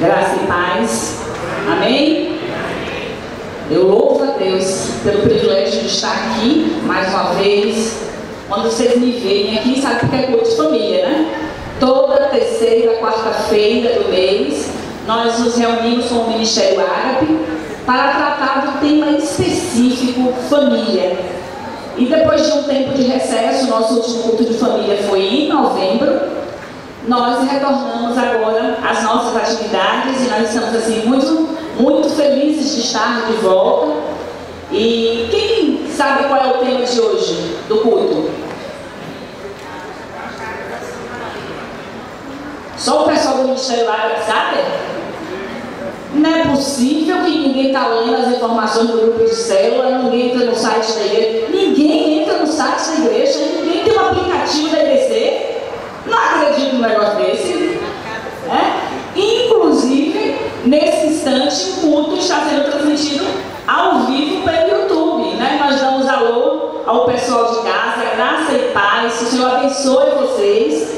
Graça e paz. Amém? Eu louvo a Deus pelo privilégio de estar aqui mais uma vez. Quando vocês me veem aqui, sabe que é culto de família, né? Toda terceira, quarta-feira do mês, nós nos reunimos com o Ministério Árabe para tratar do tema específico, família. E depois de um tempo de recesso, nosso último culto de família foi em novembro. Nós retornamos agora às nossas atividades e nós estamos assim muito felizes de estar de volta. E quem sabe qual é o tema de hoje do culto? Só o pessoal do Ministério Árabe sabe? Não é possível que ninguém está lendo as informações do grupo de célula, ninguém entra no site da igreja, ninguém entra no site da igreja, ninguém tem um aplicativo da IBC. Não acredito num negócio desse. Inclusive, nesse instante, o culto está sendo transmitido ao vivo pelo YouTube. Nós damos alô ao pessoal de casa, graça e paz, que o Senhor abençoe vocês.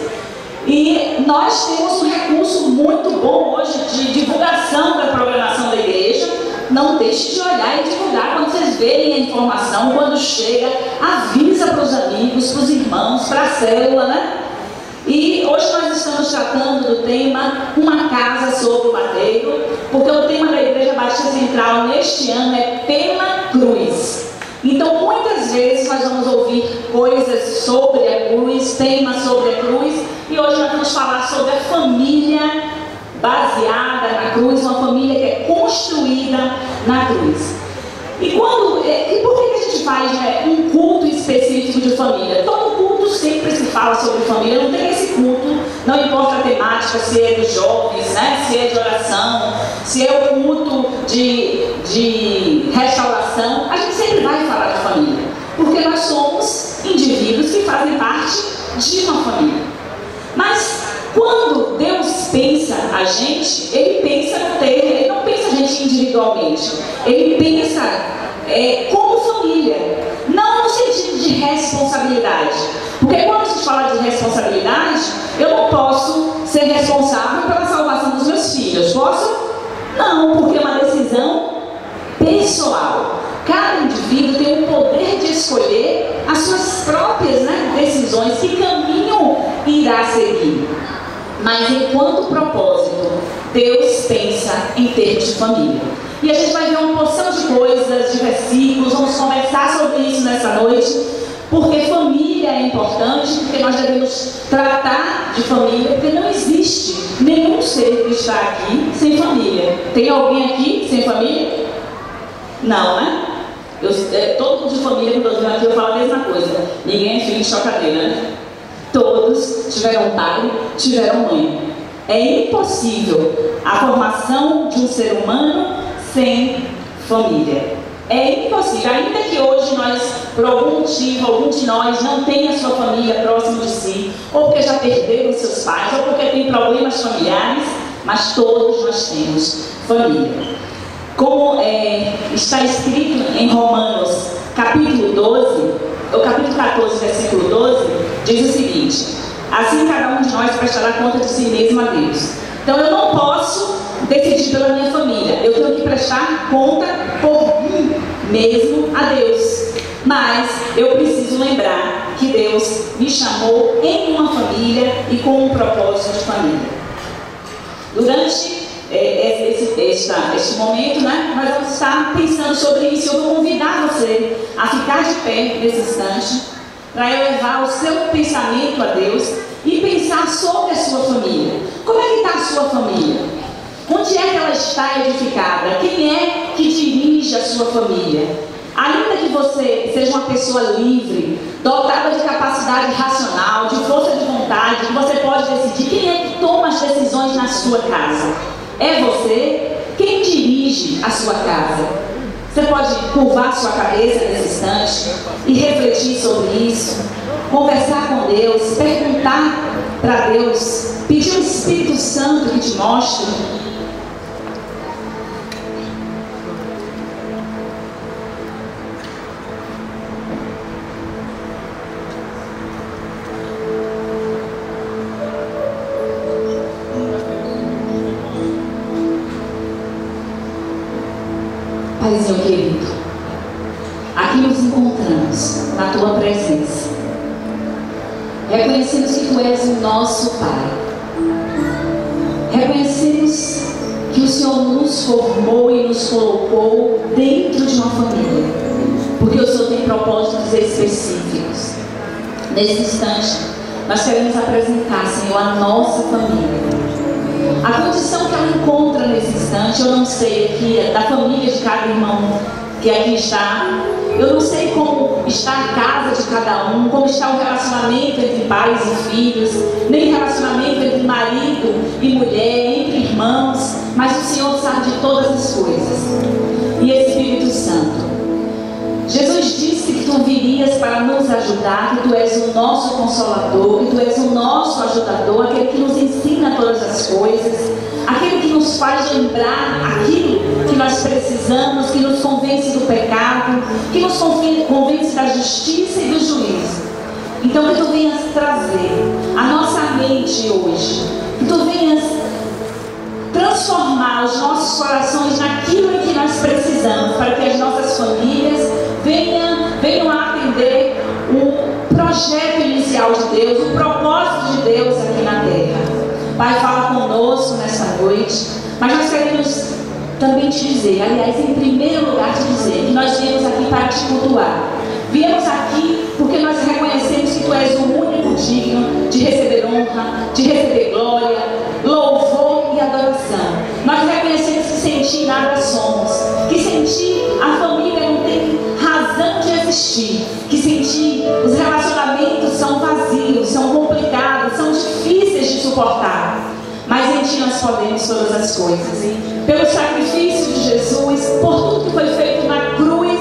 E nós temos um recurso muito bom hoje de divulgação da programação da igreja. Não deixe de olhar e divulgar quando vocês verem a informação, quando chega, avisa para os amigos, para os irmãos, para a célula, né? E hoje nós estamos tratando do tema Uma Casa sobre o Madeiro, porque o tema da Igreja Batista Central neste ano é Pela Cruz. Então muitas vezes nós vamos ouvir coisas sobre a cruz, temas sobre a cruz, e hoje nós vamos falar sobre a família baseada na cruz, uma família que é construída na cruz. E por que a gente faz um culto específico de família? Todo culto sempre se fala sobre família, não tem esse culto, não importa a temática, se é dos jovens, né? Se é de oração, se é o culto de restauração, a gente sempre vai falar de família, porque nós somos indivíduos que fazem parte de uma família. Mas quando Deus pensa a gente, Ele pensa no termo, Ele não pensa a gente individualmente, Ele pensa como família, não no sentido de responsabilidade, porque quando a gente fala de responsabilidade, eu não posso ser responsável pela salvação dos meus filhos, posso? Não, porque é uma decisão pessoal. Cada indivíduo tem o poder de escolher as suas próprias decisões, que caminho irá seguir. Mas enquanto propósito, Deus pensa em termos de família. E a gente vai ver uma porção de coisas, de versículos, vamos conversar sobre isso nessa noite, porque família é importante, porque nós devemos tratar de família, porque não existe nenhum ser que está aqui sem família. Tem alguém aqui sem família? Não, né? Todo mundo de família, quando eu falo a mesma coisa. Ninguém é filho de chocadeira, né? Todos tiveram pai, tiveram mãe. É impossível a formação de um ser humano sem família. É impossível. Ainda que hoje nós, por algum motivo, algum de nós não tenha a sua família próximo de si, ou porque já perderam seus pais, ou porque tem problemas familiares, mas todos nós temos família. Como está escrito em Romanos, capítulo 12, o capítulo 14, versículo 12, diz o seguinte: assim cada um de nós prestará conta de si mesmo a Deus. Então eu não posso decidir pela minha família, eu tenho que prestar conta por mim mesmo a Deus. Mas eu preciso lembrar que Deus me chamou em uma família e com um propósito de família. Durante este momento, nós vamos estar pensando sobre isso. Eu vou convidar você a ficar de pé nesse instante, para elevar o seu pensamento a Deus e pensar sobre a sua família. Como é que está a sua família? Onde é que ela está edificada? Quem é que dirige a sua família? Ainda que você seja uma pessoa livre, dotada de capacidade racional, de força de vontade, que você pode decidir, quem é que toma as decisões na sua casa? É você? Quem dirige a sua casa? Você pode curvar sua cabeça nesse instante e refletir sobre isso, conversar com Deus, perguntar para Deus, pedir o Espírito Santo que te mostre. Paizinho querido, aqui nos encontramos na Tua presença. Reconhecemos que Tu és o nosso Pai. Reconhecemos que o Senhor nos formou e nos colocou dentro de uma família, porque o Senhor tem propósitos específicos. Nesse instante, nós queremos apresentar, Senhor, a nossa família. A condição que ela encontra nesse instante, eu não sei aqui, da família de cada irmão que aqui está. Eu não sei como está a casa de cada um, como está o relacionamento entre pais e filhos, nem relacionamento entre marido e mulher, entre irmãos, mas o Senhor sabe de todas as coisas. E Espírito Santo, Jesus disse que Tu virias para nos ajudar, que Tu és o nosso consolador, que Tu és o nosso ajudador, aquele que nos ensina todas as coisas, aquele que nos faz lembrar aquilo que nós precisamos, que nos convence do pecado, que nos convence da justiça e do juízo. Então que Tu venhas trazer a nossa mente hoje, que Tu venhas transformar os nossos corações naquilo em que nós precisamos, para que as nossas famílias venham a atender o projeto inicial de Deus, o propósito de Deus aqui na terra. Pai, fala conosco nessa noite, mas nós queremos também te dizer, aliás, em primeiro lugar te dizer, que nós viemos aqui para te cultuar. Viemos aqui porque nós reconhecemos que Tu és o único digno de receber honra, de receber glória, louvor e adoração. Nós reconhecemos que sem Ti nada somos, que sem Ti a família não tem razão de existir, que sem Ti os relacionamentos são vazios, são complicados, são difíceis de suportar. Mas em Ti nós podemos todas as coisas. Pelo sacrifício de Jesus, por tudo que foi feito na cruz,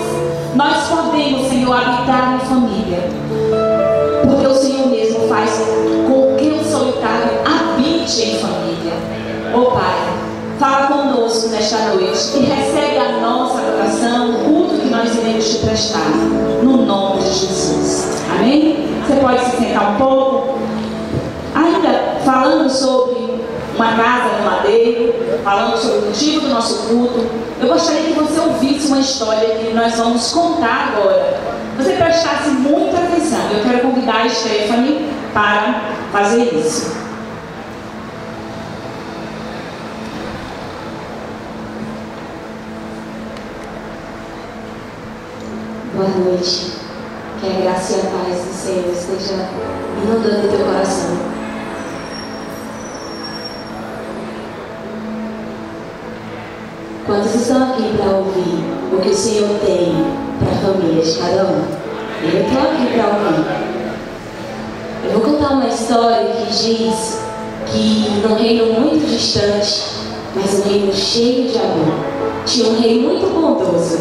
nós podemos, Senhor, habitar em família. Porque o Senhor mesmo faz com que o solitário habite em família. Ó Pai, fala conosco nesta noite e recebe a nossa adoração, o culto que nós iremos te prestar, no nome de Jesus. Amém? Você pode se sentar um pouco. Ainda falando sobre uma casa no madeiro, falando sobre o motivo do nosso culto, eu gostaria que você ouvisse uma história que nós vamos contar agora. Você prestasse muita atenção. Eu quero convidar a Stephanie para fazer isso. Boa noite. Que a graça e a paz do Senhor esteja inundando o teu coração. Quantos estão aqui para ouvir o que o Senhor tem para a família de cada um? Eu estou aqui para ouvir. Eu vou contar uma história que diz que num reino muito distante, mas um reino cheio de amor, tinha um rei muito bondoso.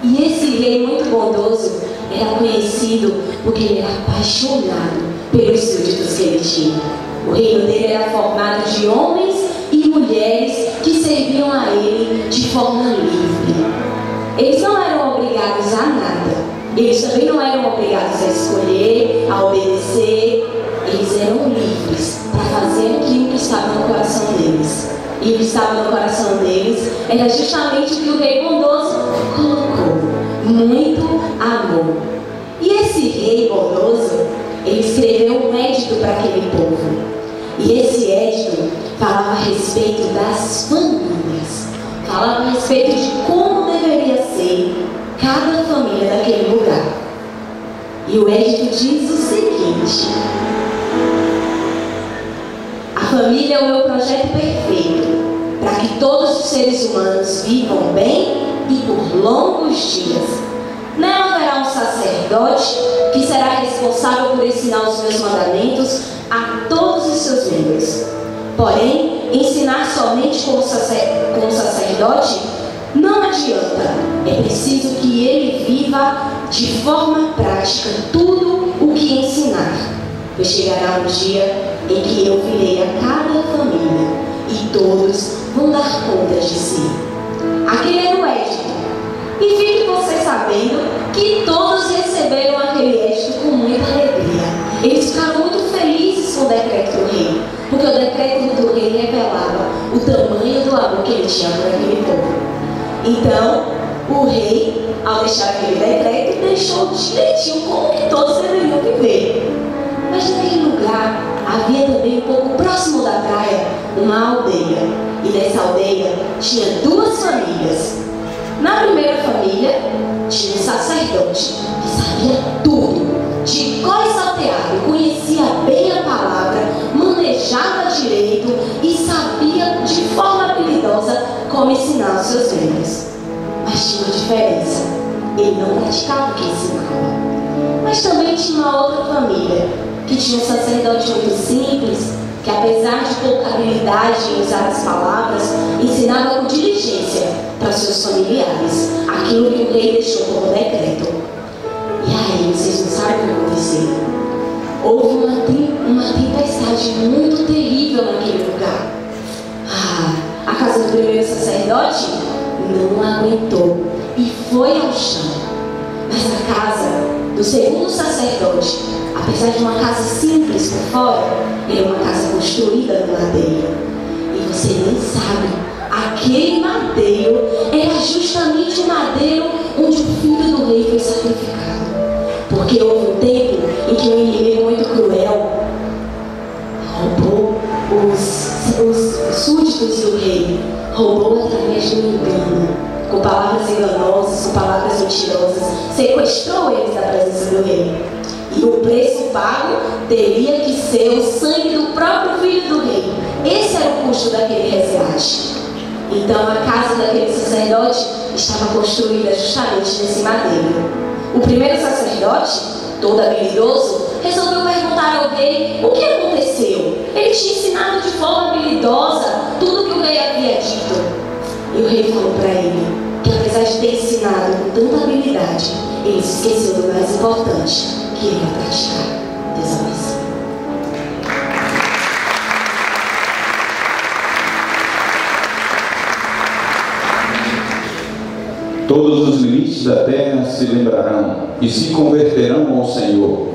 E esse rei muito bondoso era conhecido porque ele era apaixonado pelos súditos que ele tinha. O reino dele era formado de homens e mulheres que serviam a ele de forma livre. Eles não eram obrigados a nada. Eles também não eram obrigados a escolher, a obedecer. Eles eram livres para fazer aquilo que estava no coração deles. E o que estava no coração deles era justamente o que o rei bondoso colocou: muito amor. E esse rei bondoso, ele escreveu um édito para aquele povo. E esse édito falava a respeito das famílias, falava a respeito de como deveria ser cada família daquele lugar. E o édito diz o seguinte: a família é o meu projeto perfeito, para que todos os seres humanos vivam bem e por longos dias. Nela haverá um sacerdote que será responsável por ensinar os meus mandamentos a todos os seus membros. Porém, ensinar somente como sacerdote não adianta. É preciso que ele viva de forma prática tudo o que ensinar. Pois chegará um dia em que eu virei a cada família e todos vão dar conta de si. Aquele era o édito. E fique você sabendo que todos receberam aquele édito com muita alegria. Eles ficaram muito felizes com o decreto do rei, porque o decreto do rei revelava o tamanho do amor que ele tinha por aquele povo. Então, O rei, ao deixar aquele decreto, deixou direitinho como que todos deveriam viver. Mas naquele lugar havia também, um pouco próximo da praia, uma aldeia. E nessa aldeia tinha duas famílias. Na primeira família tinha um sacerdote que sabia tudo, de cor e salteado, conhecia bem a palavra, manejava direito e sabia de forma habilidosa como ensinar os seus membros. Mas tinha uma diferença: ele não praticava o que ensinava. Mas também tinha uma outra família que tinha um sacerdote muito simples, que apesar de pouca habilidade em usar as palavras, ensinava com diligência para seus familiares aquilo que o rei deixou como decreto. E aí, vocês não sabem o que aconteceu? Houve uma tempestade muito terrível naquele lugar. A casa do primeiro sacerdote não aguentou e foi ao chão. Mas a casa do segundo sacerdote, apesar de uma casa simples por fora, era uma casa construída no madeiro. E você nem sabe, aquele madeiro era justamente o madeiro onde o filho do rei foi sacrificado. Porque houve um tempo em que um inimigo muito cruel roubou os súditos do rei, roubou através do engano, com palavras enganosas, com palavras mentirosas, sequestrou eles da presença do rei. E o preço pago teria que ser o sangue do próprio filho do rei. Esse era o custo daquele resgate. Então a casa daquele sacerdote estava construída justamente nesse madeiro. O primeiro sacerdote, todo habilidoso, resolveu perguntar ao rei o que aconteceu. Ele tinha ensinado de forma habilidosa tudo que o rei havia dito. E o rei falou para ele que, apesar de ter ensinado com tanta habilidade, ele se esqueceu do mais importante, que era praticar. Deus abençoe. Todos os limites da terra se lembrarão e se converterão ao Senhor,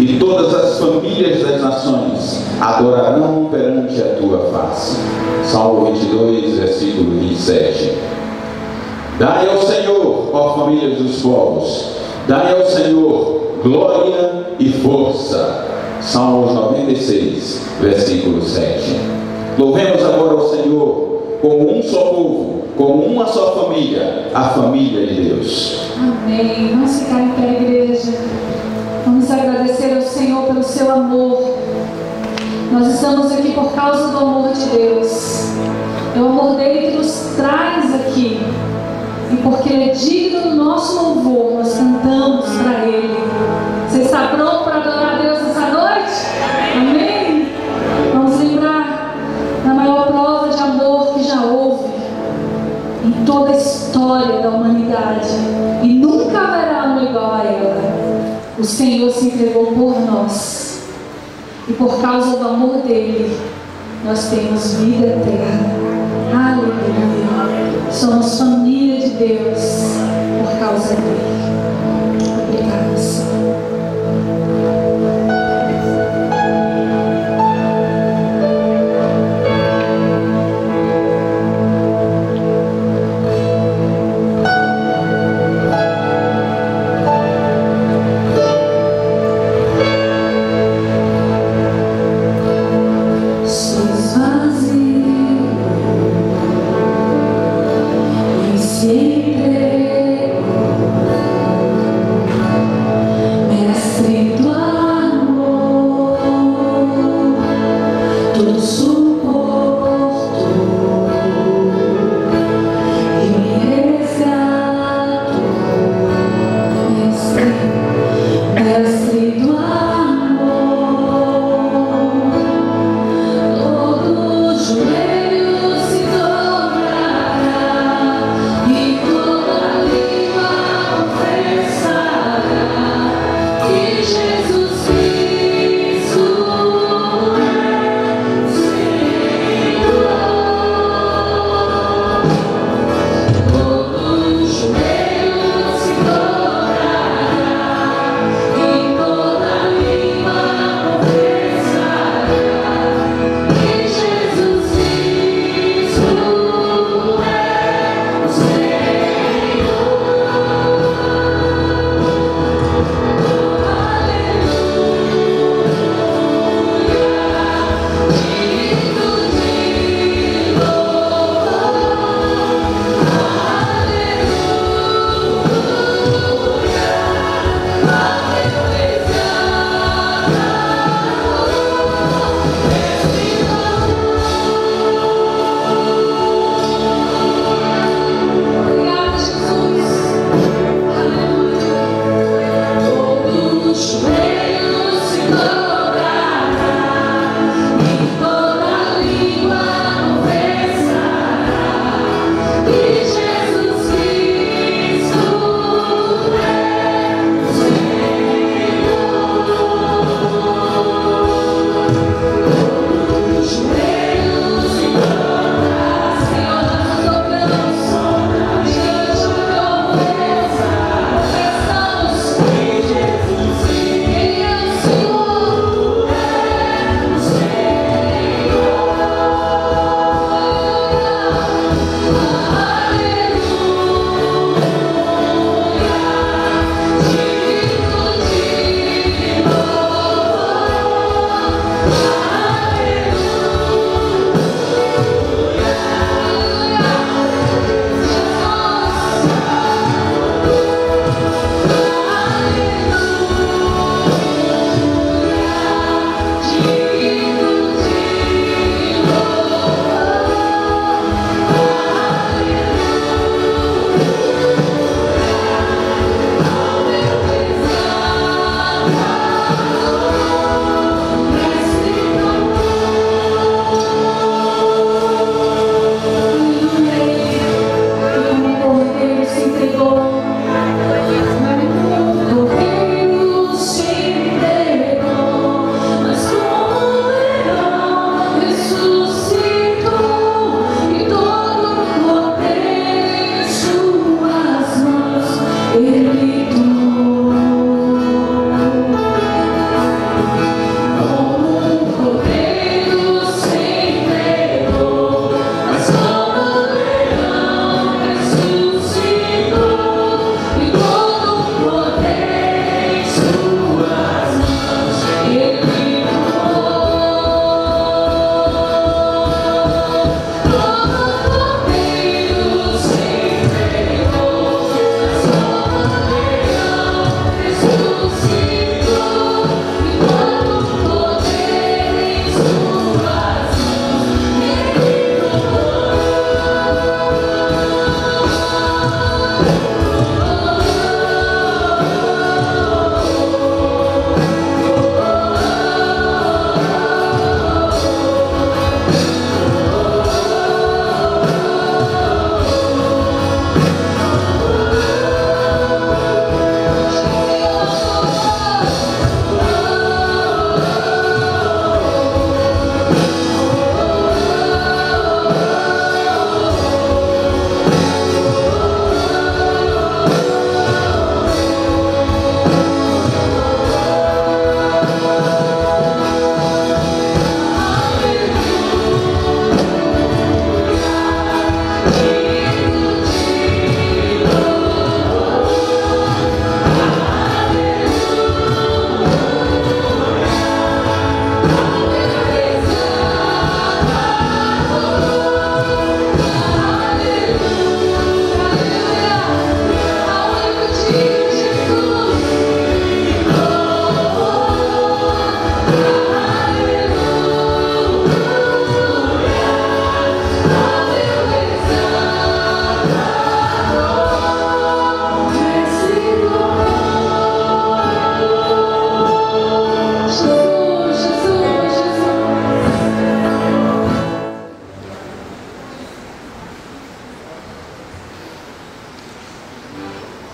e todas as famílias das nações adorarão perante a tua face. Salmo 22, versículo 27. Dai ao Senhor, ó famílias dos povos, dai ao Senhor glória e força. Salmos 96, versículo 7. Louvemos agora ao Senhor como um só povo, como uma só família, a família de Deus. Amém. Vamos ficar em pé, igreja. Vamos agradecer ao Senhor pelo seu amor. Nós estamos aqui por causa do amor de Deus. É o amor dele que nos traz aqui. E porque ele é digno do nosso louvor, nós cantamos para ele. Você está pronto para adorar a Deus essa noite? Amém? Vamos lembrar da maior prova de amor que já houve em toda a história da humanidade, e nunca haverá uma igual a ela. O Senhor se entregou por nós, e por causa do amor dele nós temos vida eterna. Aleluia. Somos família de Deus por causa dele. Obrigada, Senhor. Se entrega.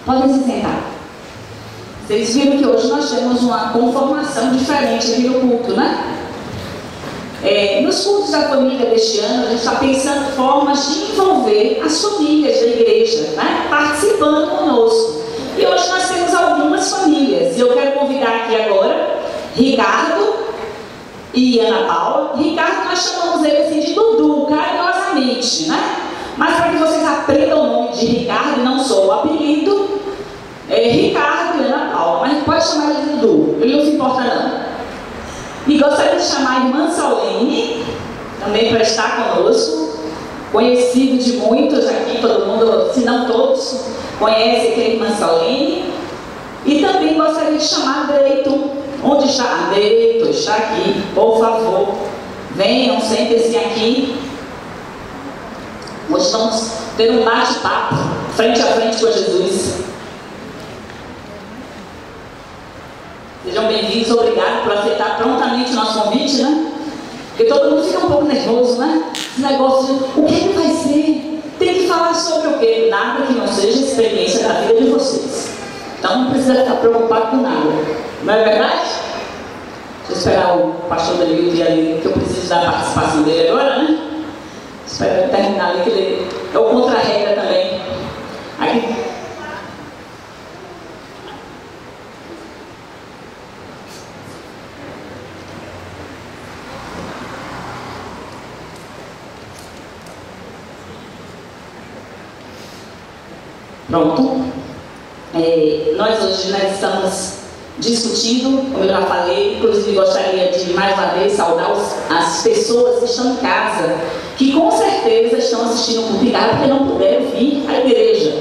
Podem se sentar. Vocês viram que hoje nós temos uma conformação diferente aqui no culto, né? Nos cultos da família deste ano, a gente está pensando formas de envolver as famílias da igreja, né? Participando conosco. E hoje nós temos algumas famílias. E eu quero convidar aqui agora Ricardo e Ana Paula. Ricardo, nós chamamos ele assim de Dudu, carinhosamente, né? Mas para que vocês aprendam o nome de Ricardo, não só o apelido, Ricardo e Ana Paula, mas pode chamar ele de Dudu, ele não se importa não. E gostaria de chamar a irmã Saulene, também para estar conosco, conhecido de muitos aqui, todo mundo, se não todos, conhece aqui a irmã Saulene. E também gostaria de chamar Deito. Onde está? Deito, está aqui, por favor. Venham, sentem-se aqui. Hoje vamos ter um bate-papo, frente a frente com Jesus. Sejam bem-vindos, obrigado por aceitar prontamente o nosso convite, né? Porque todo mundo fica um pouco nervoso, né? Esse negócio de o que vai ser? Tem que falar sobre o quê? Nada que não seja experiência da vida de vocês. Então não precisa ficar preocupado com nada. Não é verdade? Deixa eu esperar o pastor Danilo vir ali, que eu preciso da participação dele agora, né? Espero ele terminar ali, que ele é o contra-regra também. Aqui. Pronto. Nós hoje estamos discutindo, como eu já falei, inclusive gostaria de mais uma vez saudar as pessoas que estão em casa, que com certeza estão assistindo o culto em casa porque não puderam vir à igreja.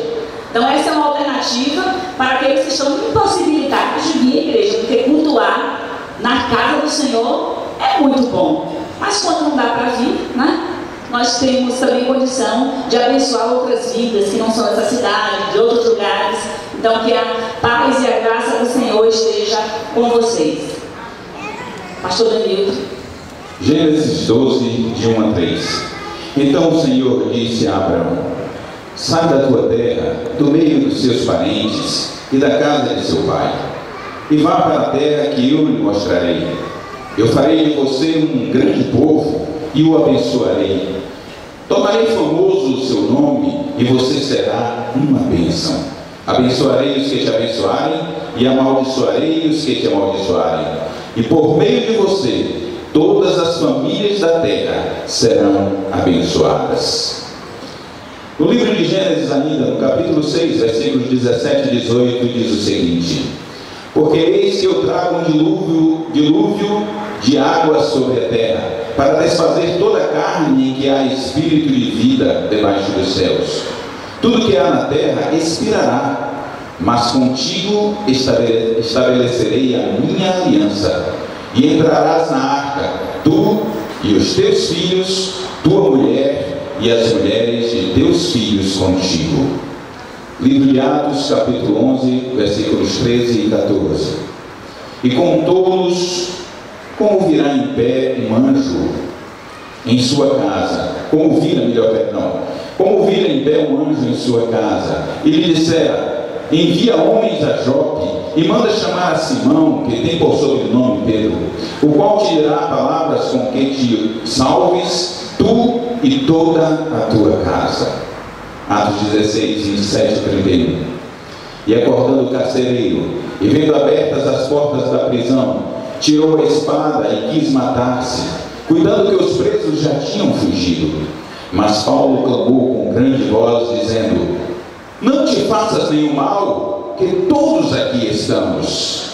Então essa é uma alternativa para aqueles que estão impossibilitados de vir à igreja, porque cultuar na casa do Senhor é muito bom. Mas quando não dá para vir, né? Nós temos também condição de abençoar outras vidas que não são dessa cidade, de outros lugares. Então, que a paz e a graça do Senhor esteja com vocês. Pastor Danilo. Gênesis 12, de 1 a 3. Então o Senhor disse a Abraão: sai da tua terra, do meio dos seus parentes e da casa de seu pai, e vá para a terra que eu lhe mostrarei. Eu farei de você um grande povo e o abençoarei. Tornarei famoso o seu nome e você será uma bênção. Abençoarei os que te abençoarem e amaldiçoarei os que te amaldiçoarem. E por meio de você, todas as famílias da terra serão abençoadas. No livro de Gênesis, ainda, no capítulo 6, versículos 17 e 18, diz o seguinte: porque eis que eu trago um dilúvio de água sobre a terra, para desfazer toda a carne em que há espírito de vida debaixo dos céus. Tudo que há na terra expirará, mas contigo estabelecerei a minha aliança, e entrarás na arca, tu e os teus filhos, tua mulher e as mulheres de teus filhos contigo. Livro de Atos, capítulo 11, versículos 13 e 14. E com todos, como virá em pé um anjo em sua casa, como vira em pé um anjo em sua casa, e lhe dissera: envia homens a Jope, e manda chamar a Simão, que tem por sobrenome Pedro, o qual te dirá palavras com que te salves, tu e toda a tua casa. Atos 16, 27 e 31. E acordando o carcereiro, e vendo abertas as portas da prisão, tirou a espada e quis matar-se, cuidando que os presos já tinham fugido. Mas Paulo clamou com grande voz, dizendo: não te faças nenhum mal, que todos aqui estamos.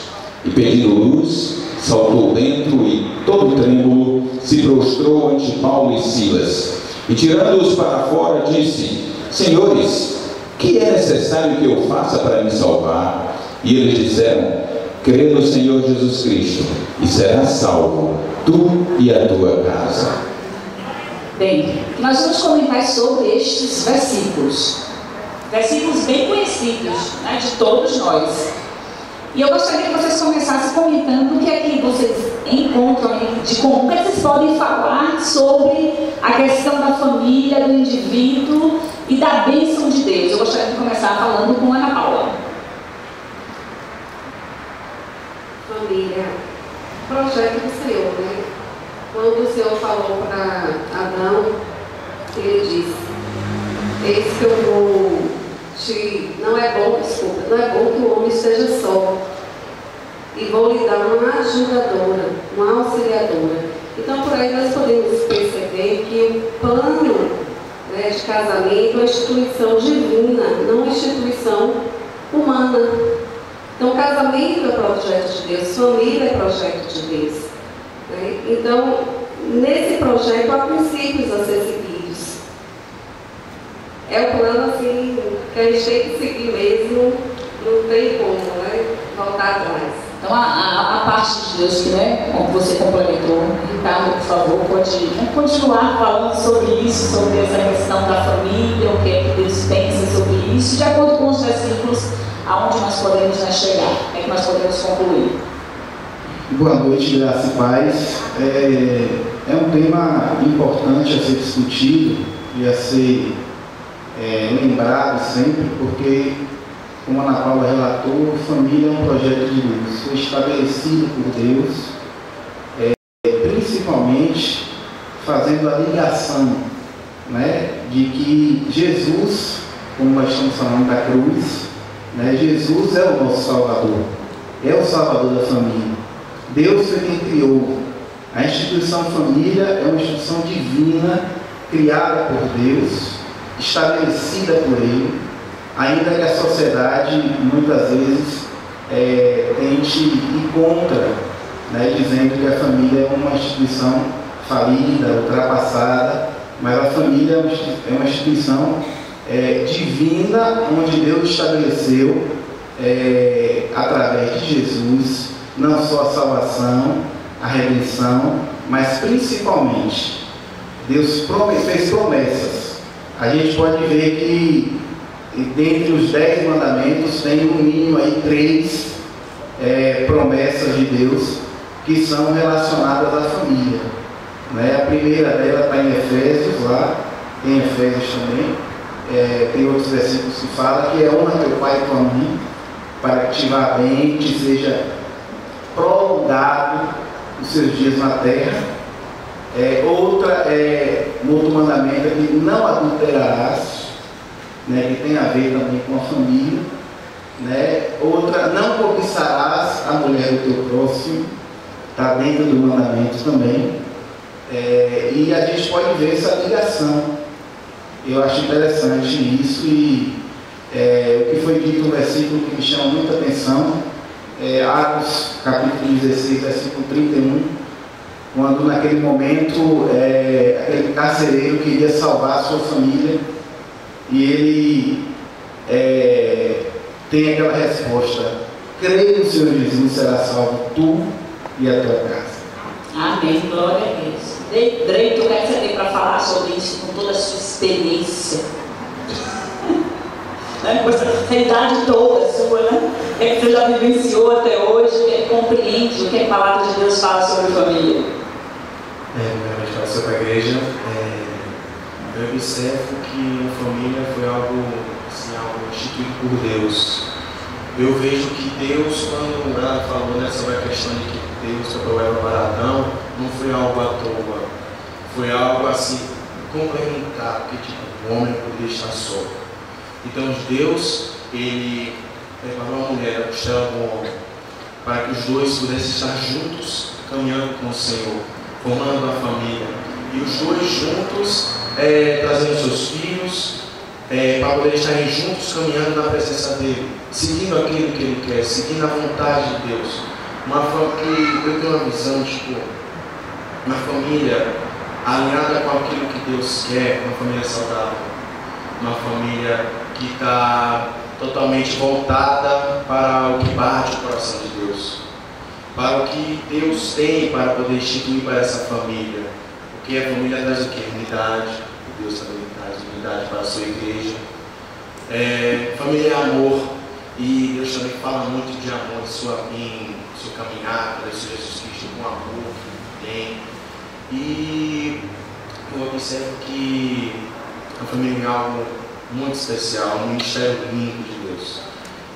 E pedindo luz, saltou dentro e, todo trêmulo, se prostrou ante Paulo e Silas. E tirando-os para fora, disse: senhores, que é necessário que eu faça para me salvar? E eles disseram: crê no Senhor Jesus Cristo, e serás salvo, tu e a tua casa. Bem, nós vamos comentar sobre estes versículos. Versículos bem conhecidos, né, de todos nós. E eu gostaria que vocês começassem comentando o que é que vocês encontram de comum, o que vocês podem falar sobre a questão da família, do indivíduo e da bênção de Deus. Eu gostaria de começar falando com Ana Paula. o Senhor falou para Adão, ele disse: eis que eu vou te... não é bom que o homem esteja só. E vou lhe dar uma ajudadora, uma auxiliadora. Então, por aí nós podemos perceber que o plano, né, de casamento é uma instituição divina, não uma instituição humana. Então, casamento é projeto de Deus, família é projeto de Deus. Né? Então, nesse projeto há princípios a ser seguidos. É o plano assim, que a gente tem que seguir mesmo, não tem como, né, voltar atrás. Então, a parte de Deus, que, né, como você complementou, Ricardo, por favor, pode continuar falando sobre isso, sobre essa questão da família, o que é que Deus pensa sobre isso, de acordo com os versículos, aonde nós podemos, né, chegar, é que nós podemos concluir. Boa noite, graça e paz. É um tema importante a ser discutido e a ser lembrado sempre, porque, como a Ana Paula relatou, família é um projeto de Deus, foi estabelecido por Deus, principalmente fazendo a ligação, né, de que Jesus, como nós estamos falando da cruz, né, Jesus é o nosso Salvador, é o Salvador da família. Deus foi quem criou. A instituição família é uma instituição divina, criada por Deus, estabelecida por Ele, ainda que a sociedade muitas vezes tente ir contra, né, dizendo que a família é uma instituição falida, ultrapassada, mas a família é uma instituição divina, onde Deus estabeleceu, através de Jesus, não só a salvação, a redenção, mas principalmente Deus fez promessas. A gente pode ver que dentre os 10 mandamentos tem no mínimo aí 3 promessas de Deus que são relacionadas à família, né? A primeira dela está em Efésios, lá tem Efésios também, tem outros versículos que falam que honra teu pai e tua mãe, para que te vá bem, que seja prolongado os seus dias na terra. Outro mandamento é que não adulterarás, né, que tem a ver também com a família, né? Outra, não cobiçarás a mulher do teu próximo, está dentro do mandamento também. E a gente pode ver essa ligação. Eu acho interessante isso, e o que foi dito no versículo que me chama muita atenção, Atos capítulo 16, versículo 31, quando naquele momento aquele carcereiro queria salvar a sua família, e ele tem aquela resposta: creia no Senhor Jesus, será salvo tu e a tua casa. Amém, glória a Deus. Drey, tu quer saber para falar sobre isso com toda a sua experiência? Com essa idade toda sua, né? O que você já vivenciou até hoje, o que compreende, o que a palavra de Deus fala sobre família? Primeiramente, para sobre a igreja, eu observo que a família foi algo instituído por Deus. Eu vejo que Deus, quando ela falou, né, sobre a questão de que Deus sobrou Eva para Adão, não foi algo à toa, foi algo assim complementar, que tipo, o homem poderia estar só. Então Deus, ele preparou a mulher, a costela do homem, para que os dois pudessem estar juntos, caminhando com o Senhor, formando a família. E os dois juntos, trazendo seus filhos, para poderem estarem juntos, caminhando na presença dele, seguindo aquilo que ele quer, seguindo a vontade de Deus. Que eu tenho uma visão, tipo, uma família alinhada com aquilo que Deus quer, uma família saudável, uma família que está totalmente voltada para o que bate o coração de Deus, para o que Deus tem para poder instituir para essa família. Porque a família traz o que? Unidade. Deus também traz unidade para a sua igreja. Família é amor, e Deus também fala muito de amor em sua caminhada, de Jesus Cristo, com amor que tem. E eu observo que a família é algo muito especial, um ministério lindo de Deus.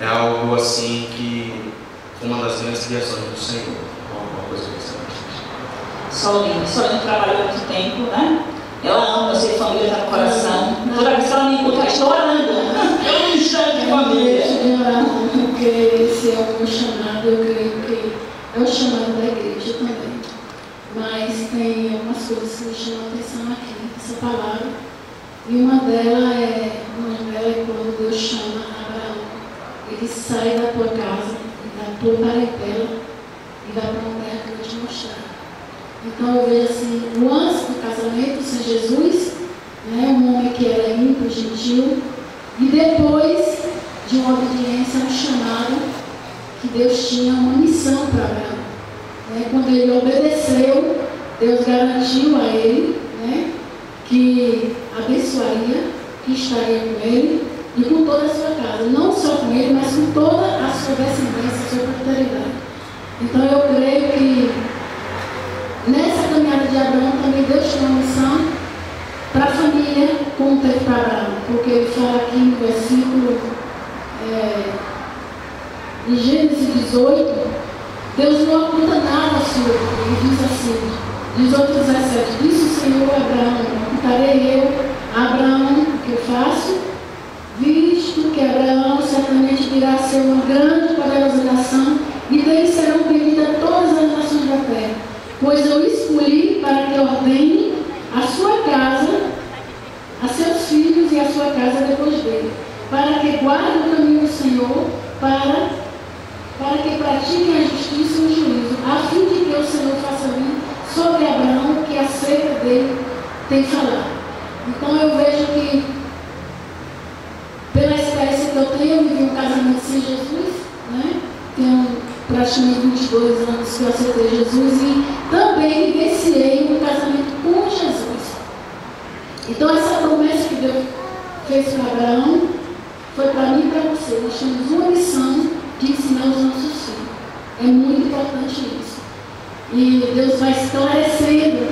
É algo assim que foi uma das grandes criações do Senhor, alguma coisa interessante. Solinho trabalhou muito tempo, né? Ela ama, eu sei que a família está no coração. Toda vez que ela me encontra, estou orando. Eu me chamo de família. Eu orar, porque esse é o meu chamado, eu creio que é o chamado da igreja também. Mas tem algumas coisas que me chamam a atenção aqui, essa palavra. E uma delas é quando Deus chama Abraão. Ele sai da tua casa, da tua parentela e vai para uma terra que eu vou te mostrar. Então eu vejo assim, o antes do casamento sem Jesus, né, um homem que era ímpio, gentil, e depois de uma obediência, um chamado, que Deus tinha uma missão para Abraão. Né? Quando ele obedeceu, Deus garantiu a ele, né, que abençoaria, que estaria com ele e com toda a sua casa. Não só com ele, mas com toda a sua descendência, a sua posteridade. Então eu creio que nessa caminhada de Abraão também Deus tinha uma missão para a família, como teve para Abraão. Porque ele fala aqui no versículo em Gênesis 18, Deus não oculta nada sobre ele. Ele diz assim, 18:17, disse o Senhor a Abraão, ocultarei eu a Abraão o que eu faço, visto que Abraão certamente virá a ser uma grande e poderosa nação, e dele serão benditas todas as nações da terra. Pois eu escolhi para que ordene a sua casa, a seus filhos e a sua casa depois dele, para que guardem o caminho do Senhor, para que pratiquem a justiça e o juízo, a fim de que o Senhor faça vir sobre Abraão o que acerca dele tem falado. Então eu vejo que, pela experiência que eu tenho, eu vivi um casamento sem Jesus, né? Tenho praticamente 22 anos que eu aceitei Jesus e também vivenciei um casamento com Jesus. Então essa promessa que Deus fez para Abraão foi para mim e para você. Nós temos uma missão de ensinar os nossos filhos. É muito importante isso. E Deus vai esclarecendo,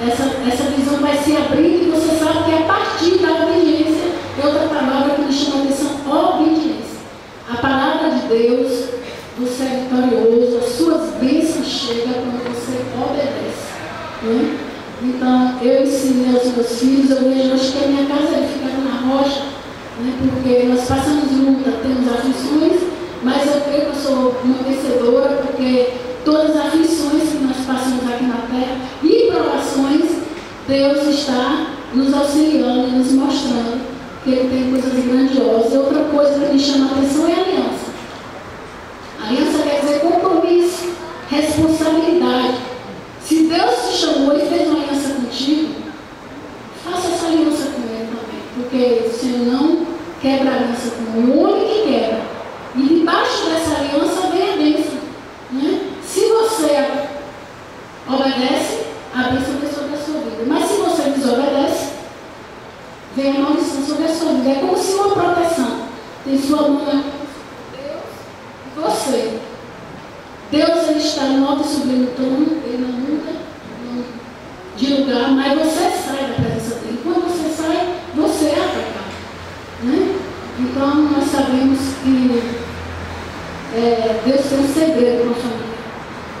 essa visão vai se abrindo e você sabe que a partir da obediência, é outra palavra que me chama a atenção, obediência. A palavra de Deus, você é vitorioso, as suas bênçãos chegam quando você obedece. Né? Então, eu ensinei aos meus filhos, eu vejo hoje que a minha casa é ficada na rocha, né? Porque nós passamos luta, temos aflições, mas eu creio que eu sou uma vencedora, porque todas as aflições que nós passamos aqui na terra e provações, Deus está nos auxiliando e nos mostrando que Ele tem coisas grandiosas. E outra coisa que me chama a atenção é a aliança. Aliança quer dizer compromisso, responsabilidade. Se Deus te chamou e fez uma aliança contigo, faça essa aliança com Ele também, porque o Senhor não quebra a aliança com o homem que quebra. E debaixo dessa aliança vem a bênção. Né? Se você obedece, a bênção vem sobre a sua vida. Mas se você desobedece, vem a maldição sobre a sua vida. É como se uma proteção tem sua mão na Deus e você. Deus ele está no alto e sublime trono, ele não muda de lugar, mas você sai da presença dele. Quando você sai, você é atacado. Né? Então nós sabemos que Deus tem um segredo com a família.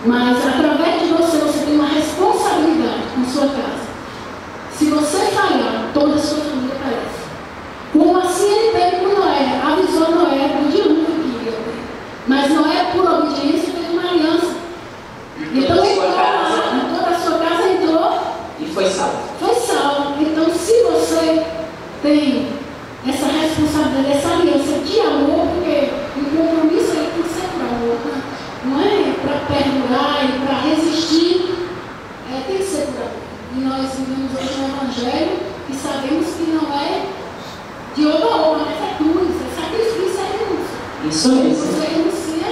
Mas através de você, você tem uma responsabilidade com sua casa. Se você falhar, toda a sua família perece. Como assim ele teve com Noé? Avisou Noé do dilúvio que ia ter. Mas Noé, por obediência, fez uma aliança. Então toda a sua casa entrou e foi salvo. Foi salvo. Então se você tem essa responsabilidade, essa aliança de amor, porque o compromisso aí tem que ser para amor, né? Não é para perdurar e para resistir, tem que ser por amor. E nós vivemos hoje no Evangelho e sabemos que não é de oba-oba, mas é cruz, é sacrifício, é renúncia. Isso mesmo. Você renuncia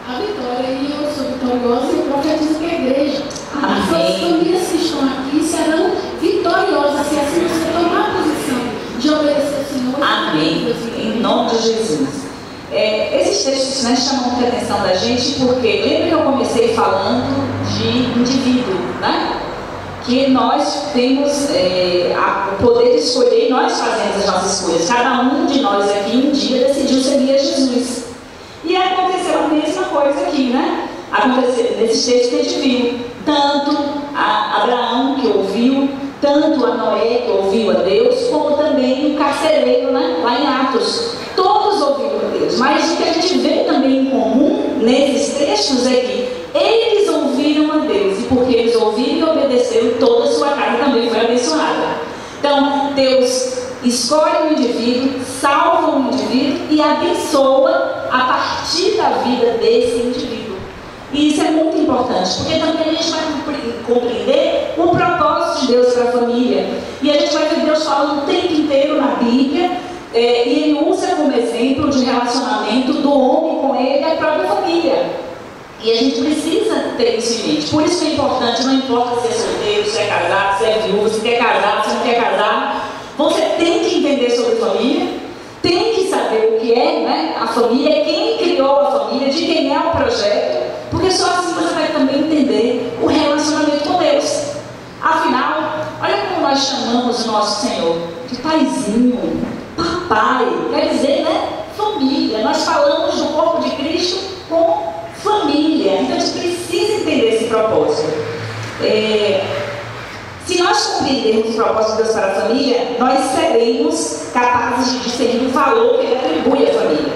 a vitória. E eu sou vitoriosa e eu profetizo que a igreja, as suas famílias que estão aqui serão vitoriosas, se assim você tomar a posição de obedecer ao Senhor. Amém. Em nome de Jesus. Esses textos, né, chamam muita atenção da gente, porque lembra que eu comecei falando de indivíduo, né? Que nós temos o poder de escolher e nós fazemos as nossas escolhas. Cada um de nós aqui um dia decidiu seguir a Jesus. E aconteceu a mesma coisa aqui, né? Aconteceu nesses textos que a gente viu. tanto a Abraão, que ouviu, tanto a Noé, que ouviu a Deus, como também o carcereiro, né? Lá em Atos. Todos ouviram a Deus, mas o que a gente vê também em comum nesses textos é que eles ouviram a Deus, e porque eles ouviram e obedeceram, toda a sua casa também foi abençoada. Então, Deus escolhe um indivíduo, salva um indivíduo e abençoa a partir da vida desse indivíduo. E isso é muito importante, porque também a gente vai compreender o propósito de Deus para a família. E a gente vai ver Deus falando o tempo inteiro na Bíblia, e Ele usa como exemplo de relacionamento do homem com Ele e a própria família. E a gente precisa ter isso em mente. Por isso que é importante, não importa se é solteiro, se é casado, se é viúvo, se quer casar, se não quer casar, você tem que entender sobre família, tem que saber o que é, né, a família, quem criou a família, de quem é o projeto, porque só assim você vai também entender o relacionamento com Deus. Afinal, olha como nós chamamos o nosso Senhor de paizinho, papai, quer dizer, né, família. Nós falamos do corpo de Cristo com família, então a gente precisa entender esse propósito. Se nós compreendermos o propósito de Deus para a família, nós seremos capazes de discernir o valor que Ele atribui à família.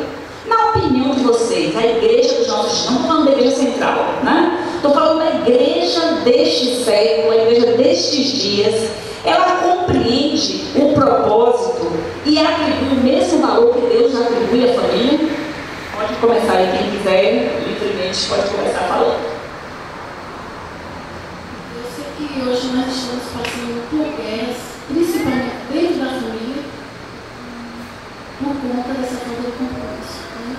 Na opinião de vocês, a igreja dos nossos dias, não estou falando da igreja central, né? Estou falando da igreja deste século, a igreja destes dias, ela compreende o propósito e atribui o mesmo valor que Deus atribui à família. Pode começar aí, quem quiser, livremente pode começar falando. Eu sei que hoje nós estamos passando por guerras, principalmente dentro da família, por conta dessa falta de compromisso, né?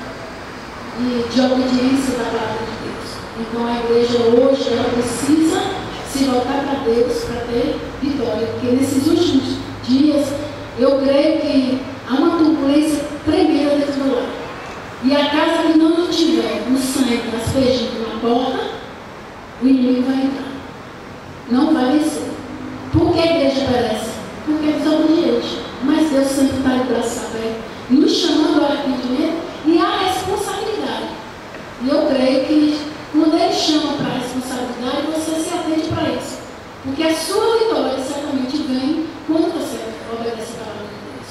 E de obediência da palavra de Deus. Então a igreja hoje, ela precisa se voltar para Deus para ter vitória, porque nesses últimos dias eu creio que há uma turbulência tremenda dentro do lar. E a casa que não tiver o sangue aspergido na porta, o inimigo vai entrar. Não vai vencer. Por que a igreja perece? Porque é desobediente. Mas Deus sempre está de braços abertos, nos chamando ao arrependimento e à responsabilidade. E eu creio que quando Ele chama para a responsabilidade, você se atende para isso. Porque a sua vitória certamente vem quando você obedece a palavra de Deus.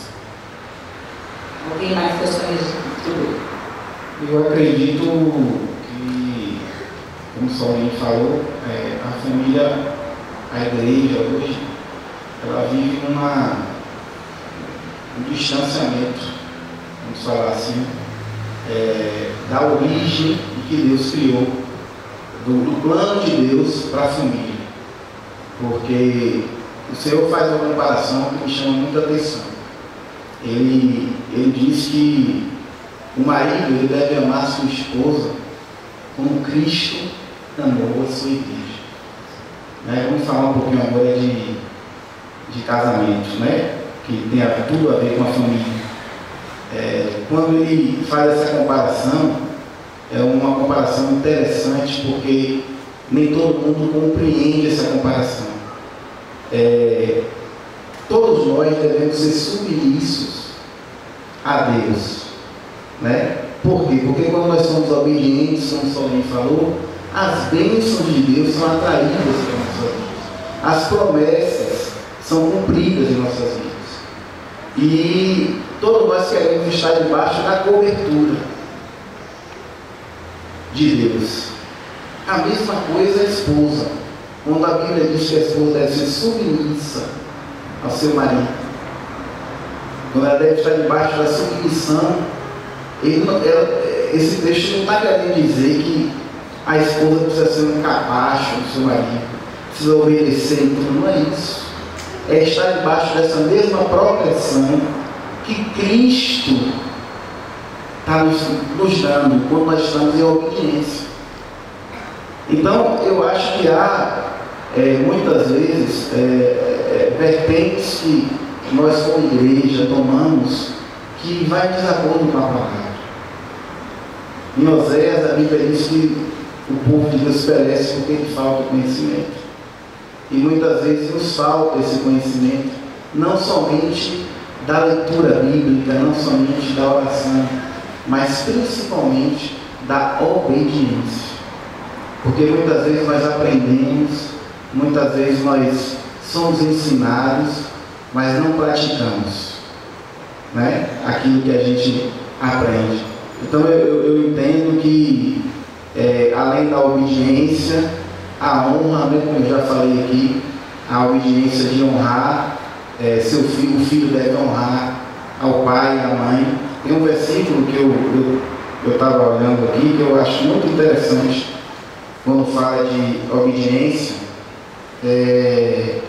Alguém mais gostaria de Eu acredito que, como o Saulinho falou, a família, a igreja hoje, ela vive um distanciamento, vamos falar assim, da origem que Deus criou, do plano de Deus para a família. Porque o Senhor faz uma comparação que me chama muita atenção. Ele diz que o marido ele deve amar sua esposa como Cristo amou a sua igreja. Vamos falar um pouquinho agora de casamento, né? Que tem tudo a ver com a família. Quando ele faz essa comparação, é uma comparação interessante, porque nem todo mundo compreende essa comparação. Todos nós devemos ser submissos a Deus, né? Por quê? Porque quando nós somos obedientes, como o Saulinho falou, as bênçãos de Deus são atraídas para nossas vidas, as promessas são cumpridas em nossas vidas, e todos nós queremos estar debaixo da cobertura de Deus. A mesma coisa a esposa. Quando a Bíblia diz que a esposa deve ser submissa ao seu marido, quando ela deve estar debaixo da submissão, esse texto não está querendo dizer que a esposa precisa ser um capacho do seu marido, precisa obedecer, então não é isso. É estar debaixo dessa mesma proteção que Cristo está nos dando quando nós estamos em obediência. Então, eu acho que há, muitas vezes, vertentes que nós, como igreja, tomamos que vai de desacordo com a palavra. Em Oséias, a Bíblia diz que o povo de Deus perece porque lhe falta conhecimento. E muitas vezes nos falta esse conhecimento, não somente da leitura bíblica, não somente da oração, mas principalmente da obediência. Porque muitas vezes nós aprendemos, muitas vezes nós somos ensinados, mas não praticamos, né, aquilo que a gente aprende. Então eu entendo que além da obediência, a honra, né, como eu já falei aqui, a obediência de honrar seu filho, o filho deve honrar ao pai e à mãe. Tem um versículo que eu estava olhando aqui, que eu acho muito interessante, quando fala de obediência, é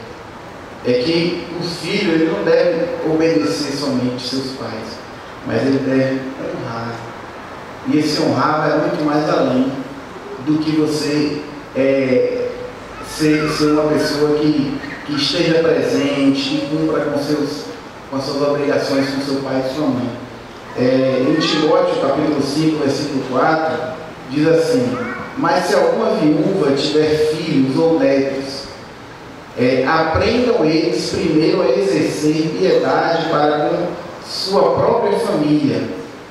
que o filho ele não deve obedecer somente seus pais, mas ele deve honrar. E esse honrar vai muito mais além do que você ser uma pessoa que esteja presente, que cumpra com as suas obrigações com seu pai e sua mãe. Em Timóteo, capítulo 5, versículo 4, diz assim: mas se alguma viúva tiver filhos ou netos, aprendam eles primeiro a exercer piedade para com sua própria família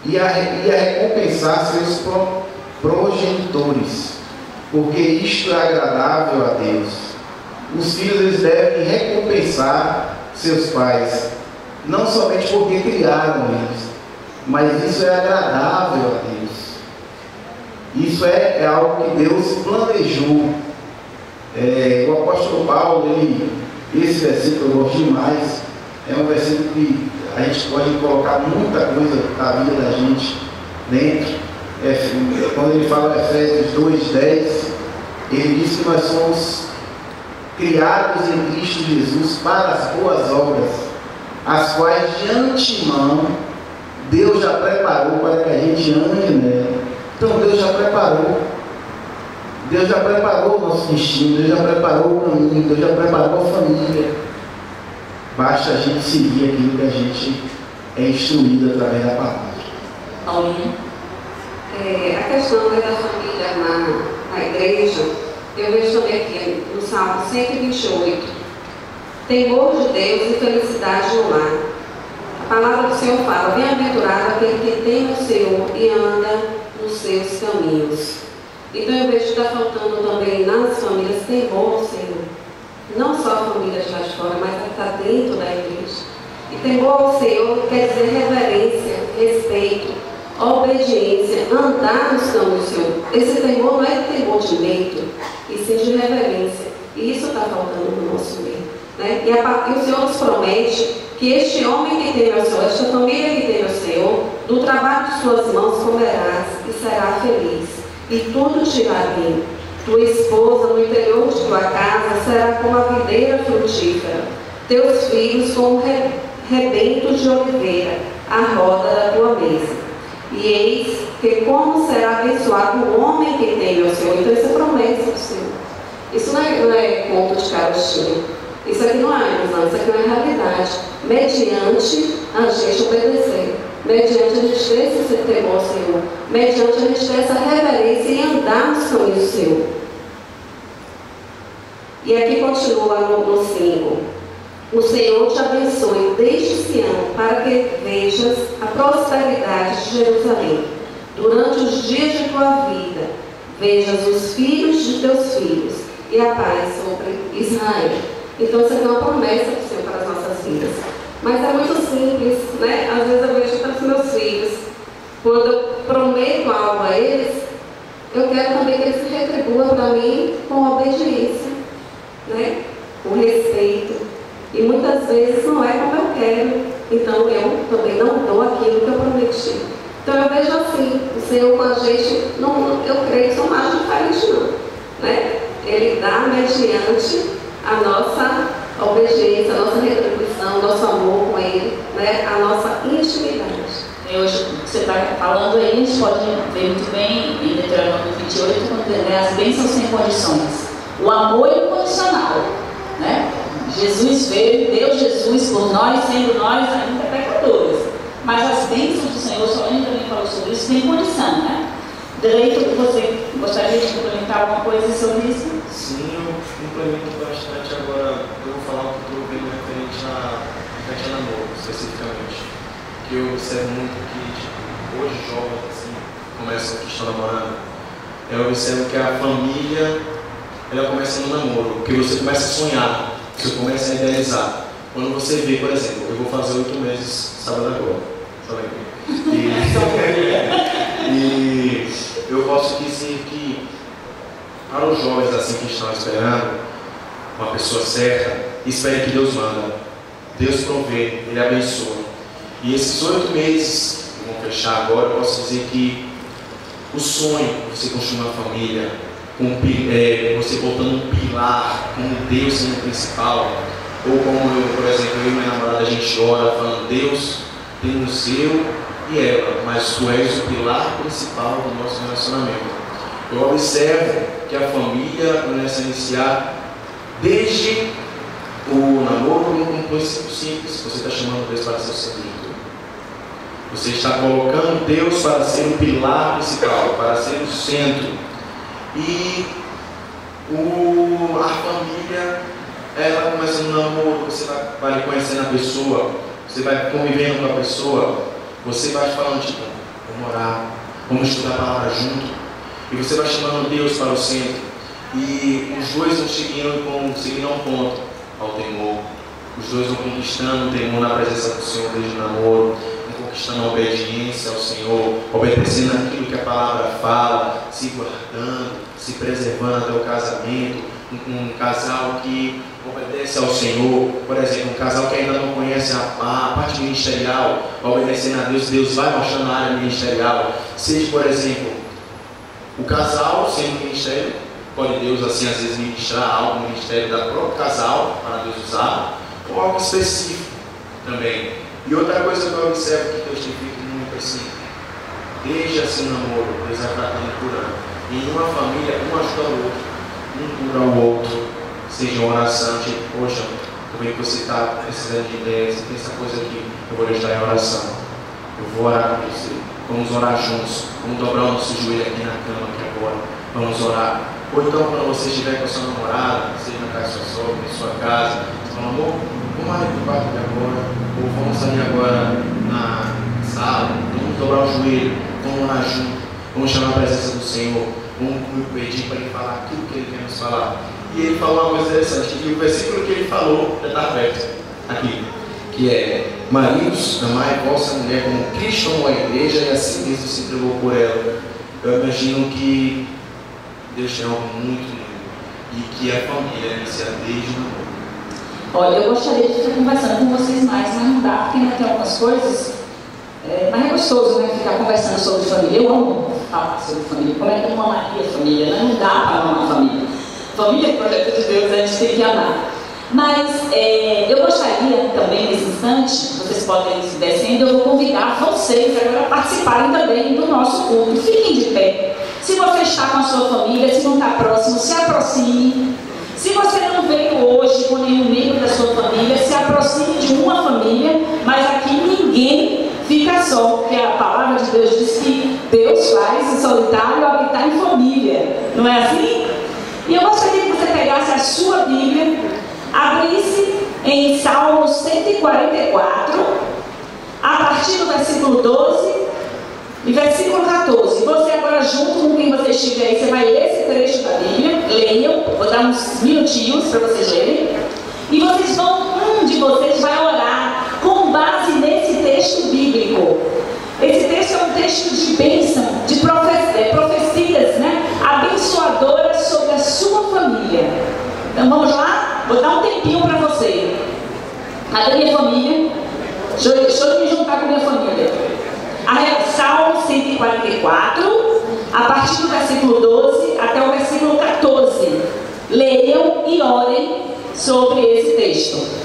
e a recompensar seus progenitores, porque isto é agradável a Deus. Os filhos eles devem recompensar seus pais, não somente porque criaram eles, mas isso é agradável a Deus. Isso é algo que Deus planejou. O apóstolo Paulo, esse versículo eu gosto demais, é um versículo que a gente pode colocar muita coisa da vida da gente dentro. Quando ele fala em Efésios 2:10, ele diz que nós somos criados em Cristo Jesus para as boas obras, as quais de antemão Deus já preparou para que a gente ande nela. Então Deus já preparou. Deus já preparou o nosso destino, Deus já preparou o caminho, Deus já preparou a família. Basta a gente seguir aquilo que a gente é instruído através da palavra. Paulinha? A questão da família na igreja, eu vejo também aqui no Salmo 128, temor de Deus e felicidade no lar. A palavra do Senhor fala: bem-aventurado aquele que teme o Senhor e anda nos seus caminhos. Então eu vejo que está faltando também nas famílias temor ao Senhor. Não só a família de lá de fora, mas a que está dentro da igreja. E temor ao Senhor quer dizer reverência, respeito, obediência, andar nos caminhos do Senhor. Esse temor não é temor de medo, e sim de reverência. E isso está faltando no nosso meio, né? E o Senhor nos promete que este homem que teme ao Senhor, esta família que teme ao Senhor, do trabalho de suas mãos comerás e será feliz, e tudo te irá bem. Tua esposa no interior de tua casa será como a videira frutífera, teus filhos como rebentos de oliveira, à roda da tua mesa. E eis que como será abençoado o homem que teme ao Senhor. Então isso é promessa do Senhor. Isso não é conto de carochinha. Isso aqui não é ilusão, isso aqui não é realidade. Mediante a gente obedecer, mediante a gente ter esse temor ao Senhor, mediante a gente ter essa reverência e andar nos caminhos do Senhor. E aqui continua no 5. O Senhor te abençoe desde Sião, para que vejas a prosperidade de Jerusalém. Durante os dias de tua vida, vejas os filhos de teus filhos e a paz sobre Israel. Então, isso aqui é uma promessa do Senhor para as nossas vidas. Mas é muito simples, né? Às vezes eu vejo para os meus filhos, quando eu prometo algo a eles, eu quero também que eles retribuam para mim com obediência, né? Com respeito. E muitas vezes não é como eu quero, então eu também não dou aquilo que eu prometi. Então eu vejo assim, o Senhor com a gente, eu creio que são mais diferentes não, né? Ele dá mediante a nossa obediência, a nossa retribuição, o nosso amor com Ele, né? A nossa intimidade. Hoje, você está falando aí, a gente pode ver muito bem em Deuteronômio 28, quando as bênçãos sem condições. O amor é incondicional, né? Jesus veio, deu Jesus por nós, sendo nós ainda pecadores. Mas as bênçãos do Senhor, só a gente também falou sobre isso, tem condição, né? Direito, você gostaria de complementar alguma coisa sobre isso? Sim, eu complemento bastante. Agora eu vou falar um pouco referente a namoro, especificamente. Que eu observo muito que hoje jovens assim, começam a questão namorando. eu observo que a família, ela começa no namoro, porque você começa a sonhar, você começa a idealizar. Quando você vê, por exemplo, eu vou fazer 8 meses sábado agora. E eu posso dizer que para os jovens assim que estão esperando uma pessoa certa, espere que Deus manda, Deus provê, Ele abençoa. E esses 8 meses que vão fechar agora, eu posso dizer que o sonho de você construir uma família, você botando um pilar como Deus sendo o principal, ou como eu, por exemplo, eu e minha namorada, a gente ora falando: Deus, temos eu e ela, mas tu és o pilar principal do nosso relacionamento. Eu observo que a família começa a iniciar desde o namoro com um princípio simples. Você está chamando Deus para ser o centro de tudo. Você está colocando Deus para ser o pilar principal, para ser o centro. E a família, ela começa no namoro, você vai conhecendo a pessoa, você vai convivendo com a pessoa, você vai falando, tipo, vamos orar, vamos estudar a palavra junto. E você vai chamando Deus para o centro. E os dois vão seguindo a um ponto, ao temor. Os dois vão conquistando o temor na presença do Senhor desde o namoro, vão conquistando a obediência ao Senhor, obedecendo aquilo que a palavra fala, se guardando, se preservando até o casamento. Um casal que obedece ao Senhor, por exemplo, um casal que ainda não conhece a parte ministerial, obedecendo a Deus, Deus vai mostrando a área ministerial. Seja, por exemplo, o casal sendo ministério, pode Deus assim às vezes ministrar algo no ministério da próprio casal para Deus usar, ou algo específico também. E outra coisa que eu observo que Deus tem feito muito assim, desde assim o namoro, Deus vai tratando por ano. E em uma família, um ajuda o outro, um cura o outro, seja uma oração, tipo, poxa, como é que você está precisando de ideias, tem essa coisa aqui, eu vou lhe ajudar em oração, eu vou orar com você, vamos orar juntos, vamos dobrar o nosso joelho aqui na cama aqui agora, vamos orar. Ou então quando você estiver com a sua namorada, seja na casa da sua sogra, em sua casa, você fala: amor, vamos ali para o quarto agora, ou vamos ali agora na sala, vamos dobrar o joelho, vamos orar junto, vamos chamar a presença do Senhor, vamos pedir para Ele falar aquilo que Ele quer nos falar. E Ele falou uma coisa interessante, que o versículo que Ele falou já está perto aqui, que é: maridos, amai vossa mulher como Cristo amou a igreja e assim mesmo se entregou por ela. Eu imagino que Deus tem algo muito lindo e que a família inicia desde o namoro. Olha, eu gostaria de ficar conversando com vocês mais, mas não dá, porque ainda tem algumas coisas. Mas é gostoso, né, ficar conversando sobre família. Eu amo falar sobre família. Como é que eu não amaria a família? Né? Não dá para amar a família. Família é projeto de Deus, a gente tem que amar. Mas eu gostaria também, nesse instante, vocês podem ir se descendo, eu vou convidar vocês agora a participarem também do nosso culto. Fiquem de pé. Se você está com a sua família, se não está próximo, se aproxime. Se você não veio hoje com nenhum membro da sua família, se aproxime de uma família, mas aqui ninguém fica só, porque a palavra de Deus diz que Deus faz o solitário habitar em família. Não é assim? E eu gostaria que você pegasse a sua Bíblia, abrisse em Salmo 144, a partir do versículo 12 e versículo 14. Você agora, junto com quem você estiver aí, você vai ler esse trecho da Bíblia. Leiam, vou dar uns minutinhos para vocês lerem. E vocês um de vocês vai orar com base nesse texto bíblico. Esse texto é um texto de bênção, de profecias, né? Abençoadoras sobre a sua família. Então vamos lá? Vou dar um tempinho para você. Cadê minha família? Deixa eu me juntar com minha família. Salmo 144, a partir do versículo 12 até o versículo 14. Leiam e orem sobre esse texto.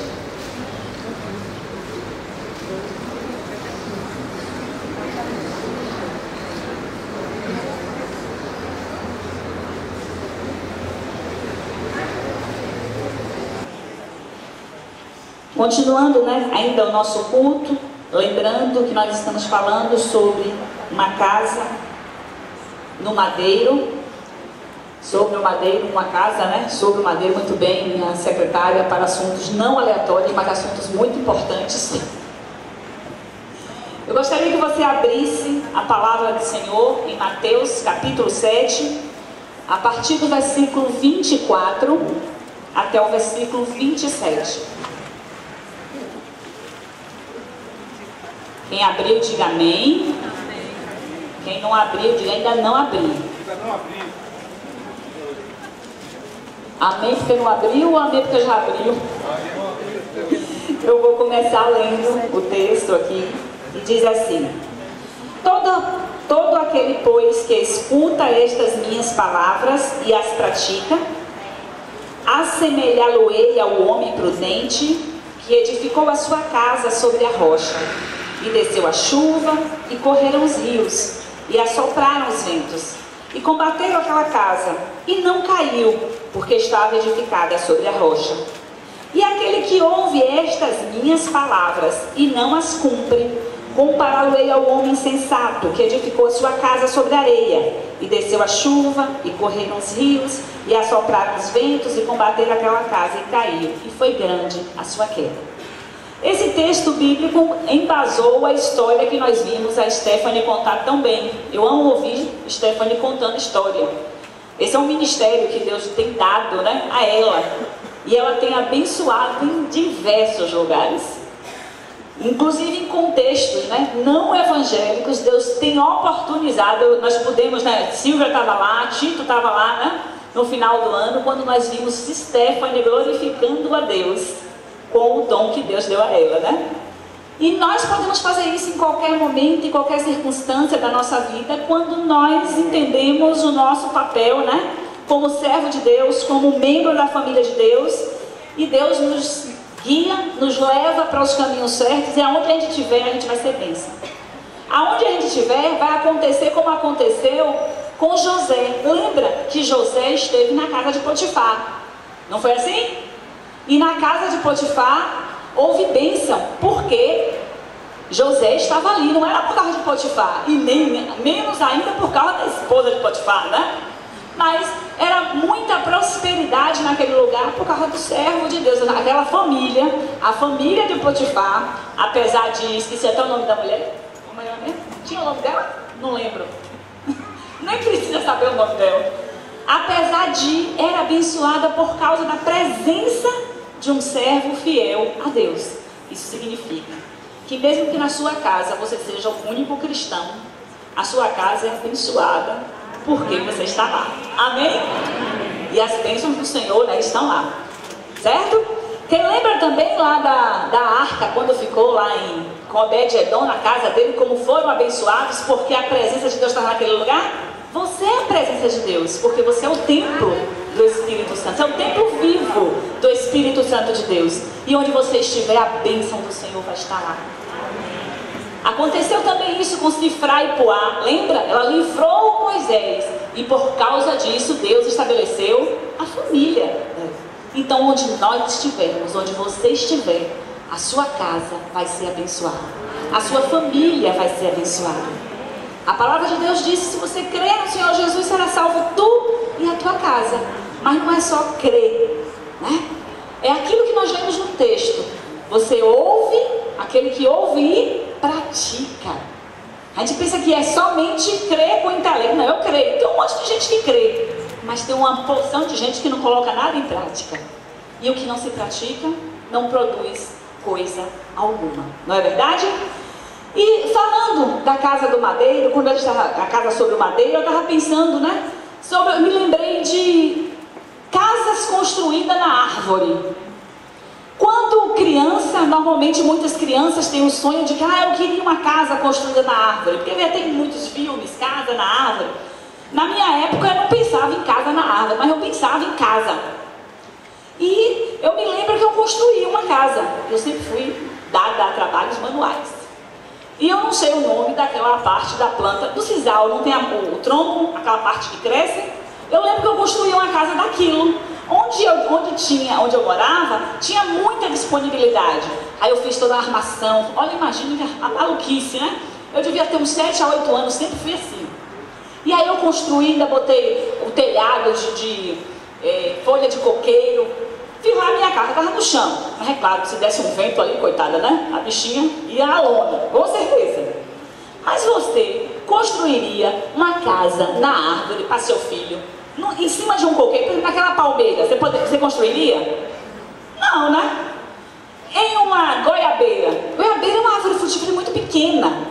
Continuando, né, ainda o nosso culto, lembrando que nós estamos falando sobre uma casa no Madeiro, sobre o Madeiro, uma casa, né, sobre o Madeiro, muito bem, minha secretária, para assuntos não aleatórios, mas assuntos muito importantes. Eu gostaria que você abrisse a palavra do Senhor em Mateus capítulo 7, a partir do versículo 24 até o versículo 27. Quem abriu, diga amém. Quem não abriu, diga ainda não abri. Amém porque não abriu ou amém porque já abriu? Eu vou começar lendo o texto aqui. E diz assim: Todo aquele, pois, que escuta estas minhas palavras e as pratica, assemelhá-lo-ei ao homem prudente que edificou a sua casa sobre a rocha. E desceu a chuva, e correram os rios, e assopraram os ventos, e combateram aquela casa, e não caiu, porque estava edificada sobre a rocha. E aquele que ouve estas minhas palavras e não as cumpre, compará-lo-ei ao homem insensato que edificou a sua casa sobre a areia, e desceu a chuva, e correram os rios, e assopraram os ventos, e combateram aquela casa, e caiu, e foi grande a sua queda. Esse texto bíblico embasou a história que nós vimos a Stephanie contar tão bem. Eu amo ouvir Stephanie contando história. Esse é um ministério que Deus tem dado, né, a ela. E ela tem abençoado em diversos lugares. Inclusive em contextos, né, não evangélicos. Deus tem oportunizado. Nós pudemos, né, Silvia estava lá, Tito estava lá, né, no final do ano, quando nós vimos Stephanie glorificando a Deus com o dom que Deus deu a ela, né? E nós podemos fazer isso em qualquer momento, em qualquer circunstância da nossa vida, quando nós entendemos o nosso papel, né? Como servo de Deus, como membro da família de Deus, e Deus nos guia, nos leva para os caminhos certos, e aonde a gente estiver, a gente vai ser bênção. Aonde a gente estiver, vai acontecer como aconteceu com José. Lembra que José esteve na casa de Potifar, não foi assim? E na casa de Potifar houve bênção, porque José estava ali, não era por causa de Potifar, e nem menos ainda por causa da esposa de Potifar, né? Mas era muita prosperidade naquele lugar por causa do servo de Deus, aquela família, a família de Potifar, apesar de, esqueci até o nome da mulher, tinha o nome dela? Não lembro, nem precisa saber o nome dela. Apesar de, era abençoada por causa da presença de um servo fiel a Deus. Isso significa que mesmo que na sua casa você seja o único cristão, a sua casa é abençoada porque você está lá. Amém? E as bênçãos do Senhor, né, estão lá. Certo? Quem lembra também lá da arca, quando ficou lá com Obed-Edom na casa dele, como foram abençoados porque a presença de Deus estava naquele lugar? Você é a presença de Deus, porque você é o templo do Espírito Santo, é o templo vivo do Espírito Santo de Deus. E onde você estiver, a bênção do Senhor vai estar lá. Aconteceu também isso com Sifra e Puá, lembra? Ela livrou Moisés, e por causa disso Deus estabeleceu a família. Então onde nós estivermos, onde você estiver, a sua casa vai ser abençoada, a sua família vai ser abençoada. A palavra de Deus diz: se você crer no Senhor Jesus, será salvo tu e a tua casa. Mas não é só crer, né? É aquilo que nós lemos no texto. Você ouve, aquele que ouve e pratica. A gente pensa que é somente crer com o intelecto. Não, eu creio. Tem um monte de gente que crê, mas tem uma porção de gente que não coloca nada em prática. E o que não se pratica não produz coisa alguma. Não é verdade? E falando da casa do madeiro, quando eu estava a casa sobre o madeiro, eu estava pensando, né? Eu me lembrei de casas construídas na árvore. Quando criança, normalmente muitas crianças têm o sonho de que eu queria uma casa construída na árvore, porque eu tem muitos filmes, casa na árvore. Na minha época eu não pensava em casa na árvore, mas eu pensava em casa. E eu me lembro que eu construí uma casa. Eu sempre fui dada a trabalhos manuais. E eu não sei o nome daquela parte da planta do sisal, não tem o tronco, aquela parte que cresce. Eu lembro que eu construí uma casa daquilo. Onde eu morava, tinha muita disponibilidade. Aí eu fiz toda a armação. Olha, imagina a maluquice, né? Eu devia ter uns 7 a 8 anos, sempre fui assim. E aí eu construí, ainda botei o telhado de folha de coqueiro. Fiz lá a minha casa, estava no chão. Mas é claro, se desse um vento ali, coitada, né? A bichinha ia à lona, com certeza. Mas você construiria uma casa na árvore para seu filho? Em cima de um coqueiro, por exemplo, naquela palmeira, você construiria? Não, né? Em uma goiabeira. Goiabeira é uma árvore frutífera muito pequena.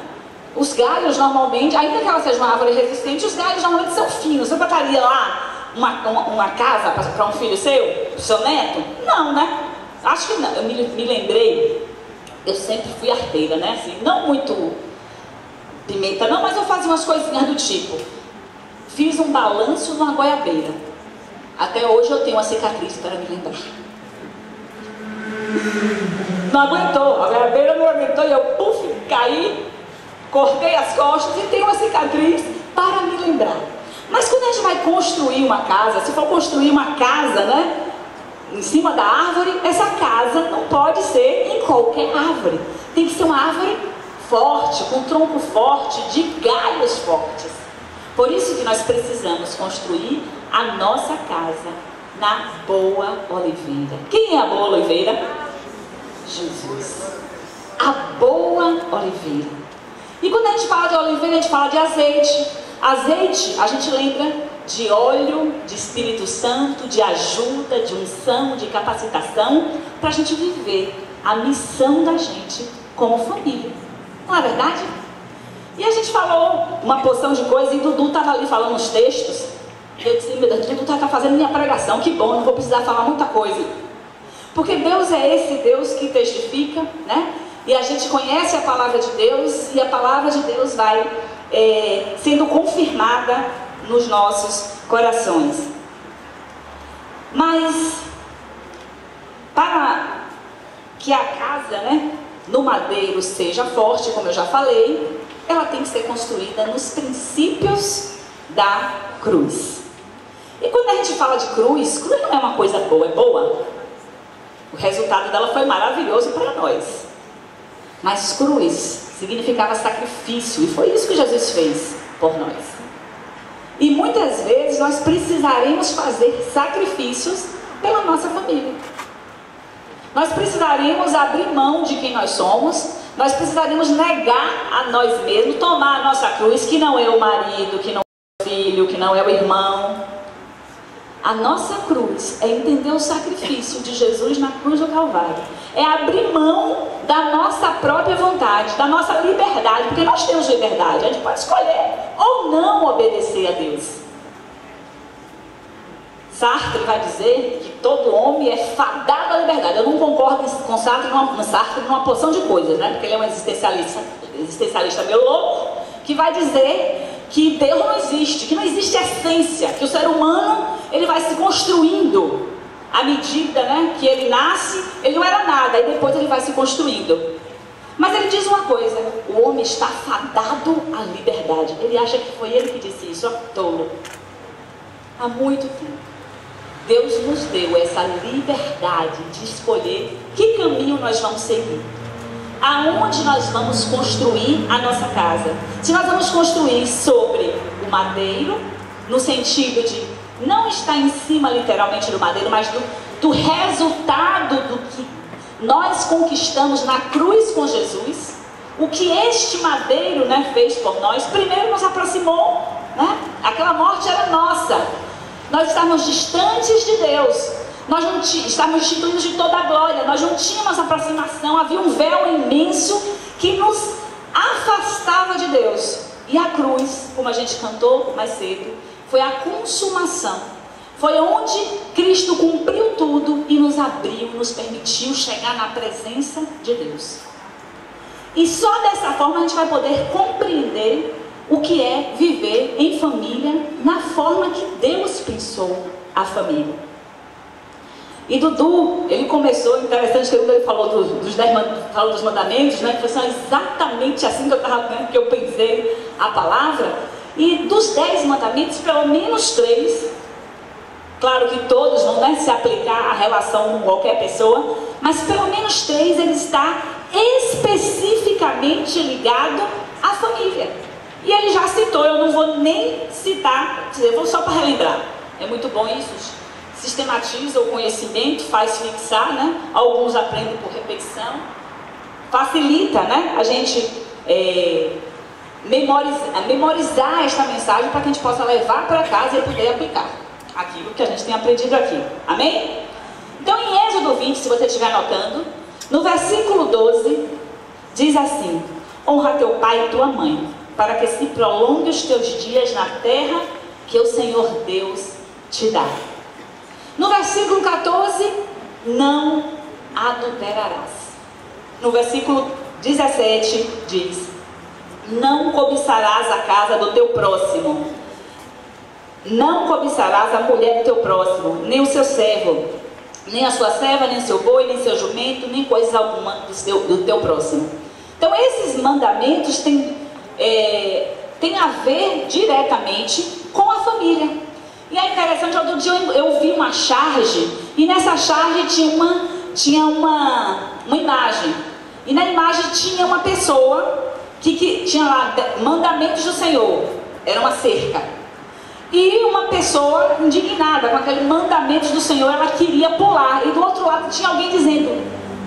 Os galhos normalmente, ainda que ela seja uma árvore resistente, os galhos normalmente são finos. Você botaria lá uma casa para um filho seu, pro seu neto? Não, né? Acho que não. Eu me lembrei, eu sempre fui arteira, né? Assim, não muito pimenta não, mas eu fazia umas coisinhas do tipo. Fiz um balanço numa goiabeira. Até hoje eu tenho uma cicatriz para me lembrar. Não aguentou, a goiabeira não aguentou e eu, puf, caí, cortei as costas e tenho uma cicatriz para me lembrar. Mas quando a gente vai construir uma casa, se for construir uma casa, né, em cima da árvore, essa casa não pode ser em qualquer árvore. Tem que ser uma árvore forte, com um tronco forte, de galhos fortes. Por isso que nós precisamos construir a nossa casa na boa oliveira. Quem é a boa oliveira? Jesus. A boa oliveira. E quando a gente fala de oliveira, a gente fala de azeite. Azeite, a gente lembra de óleo, de Espírito Santo, de ajuda, de unção, de capacitação, para a gente viver a missão da gente como família. Não é verdade? E a gente falou uma porção de coisas e Dudu estava ali falando uns textos. E eu disse, meu Deus, Dudu está fazendo minha pregação, que bom, não vou precisar falar muita coisa. Porque Deus é esse Deus que testifica, né? E a gente conhece a palavra de Deus e a palavra de Deus vai sendo confirmada nos nossos corações. Mas, para que a casa, né, no madeiro seja forte, como eu já falei, ela tem que ser construída nos princípios da cruz. E quando a gente fala de cruz, cruz não é uma coisa boa, é boa. O resultado dela foi maravilhoso para nós. Mas cruz significava sacrifício, e foi isso que Jesus fez por nós. E muitas vezes nós precisaremos fazer sacrifícios pela nossa família. Nós precisaremos abrir mão de quem nós somos, nós precisaremos negar a nós mesmos, tomar a nossa cruz, que não é o marido, que não é o filho, que não é o irmão. A nossa cruz é entender o sacrifício de Jesus na cruz do Calvário. É abrir mão da nossa própria vontade, da nossa liberdade, porque nós temos liberdade. A gente pode escolher ou não obedecer a Deus. Sartre vai dizer que todo homem é fadado à liberdade. Eu não concordo com Sartre numa porção de coisas, né? Porque ele é um existencialista meio louco, que vai dizer que Deus não existe, que não existe essência, que o ser humano ele vai se construindo à medida, né, que ele nasce, ele não era nada, e depois ele vai se construindo. Mas ele diz uma coisa: o homem está fadado à liberdade. Ele acha que foi ele que disse isso, ó, tolo. Há muito tempo Deus nos deu essa liberdade de escolher que caminho nós vamos seguir, aonde nós vamos construir a nossa casa. Se nós vamos construir sobre o madeiro, no sentido de não estar em cima literalmente do madeiro, mas do resultado do que nós conquistamos na cruz com Jesus, o que este madeiro, né, fez por nós. Primeiro nos aproximou, né? Aquela morte era nossa, nós estávamos distantes de Deus, nós não estávamos destituídos de toda a glória, nós não tínhamos aproximação, havia um véu imenso que nos afastava de Deus. E a cruz, como a gente cantou mais cedo, foi a consumação. Foi onde Cristo cumpriu tudo e nos abriu, nos permitiu chegar na presença de Deus. E só dessa forma a gente vai poder compreender o que é viver em família na forma que Deus pensou a família. E Dudu, ele começou, interessante que ele falou dos mandamentos, né, que foi exatamente assim que eu pensei a palavra. E dos 10 mandamentos, pelo menos 3, claro que todos vão, né, se aplicar à relação com qualquer pessoa, mas pelo menos 3 ele está especificamente ligado à família. E ele já citou, eu não vou nem citar, eu vou só para relembrar. É muito bom isso, sistematiza o conhecimento, faz fixar, né? Alguns aprendem por repetição, facilita, né, a gente memorizar esta mensagem para que a gente possa levar para casa e poder aplicar. aquilo que a gente tem aprendido aqui. Amém? Então, em Êxodo 20, se você estiver anotando, no versículo 12, diz assim: honra teu pai e tua mãe, para que se prolongue os teus dias na terra que o Senhor Deus te dá. No versículo 14, não adulterarás. No versículo 17 diz: não cobiçarás a casa do teu próximo, não cobiçarás a mulher do teu próximo, nem o seu servo, nem a sua serva, nem seu boi, nem seu jumento, nem coisa alguma do teu próximo. Então esses mandamentos têm a ver diretamente com a família. E é interessante, outro dia eu vi uma charge, e nessa charge tinha uma imagem. E na imagem tinha uma pessoa que tinha lá mandamentos do Senhor, era uma cerca. E uma pessoa indignada com aquele mandamentos do Senhor, ela queria pular. E do outro lado tinha alguém dizendo: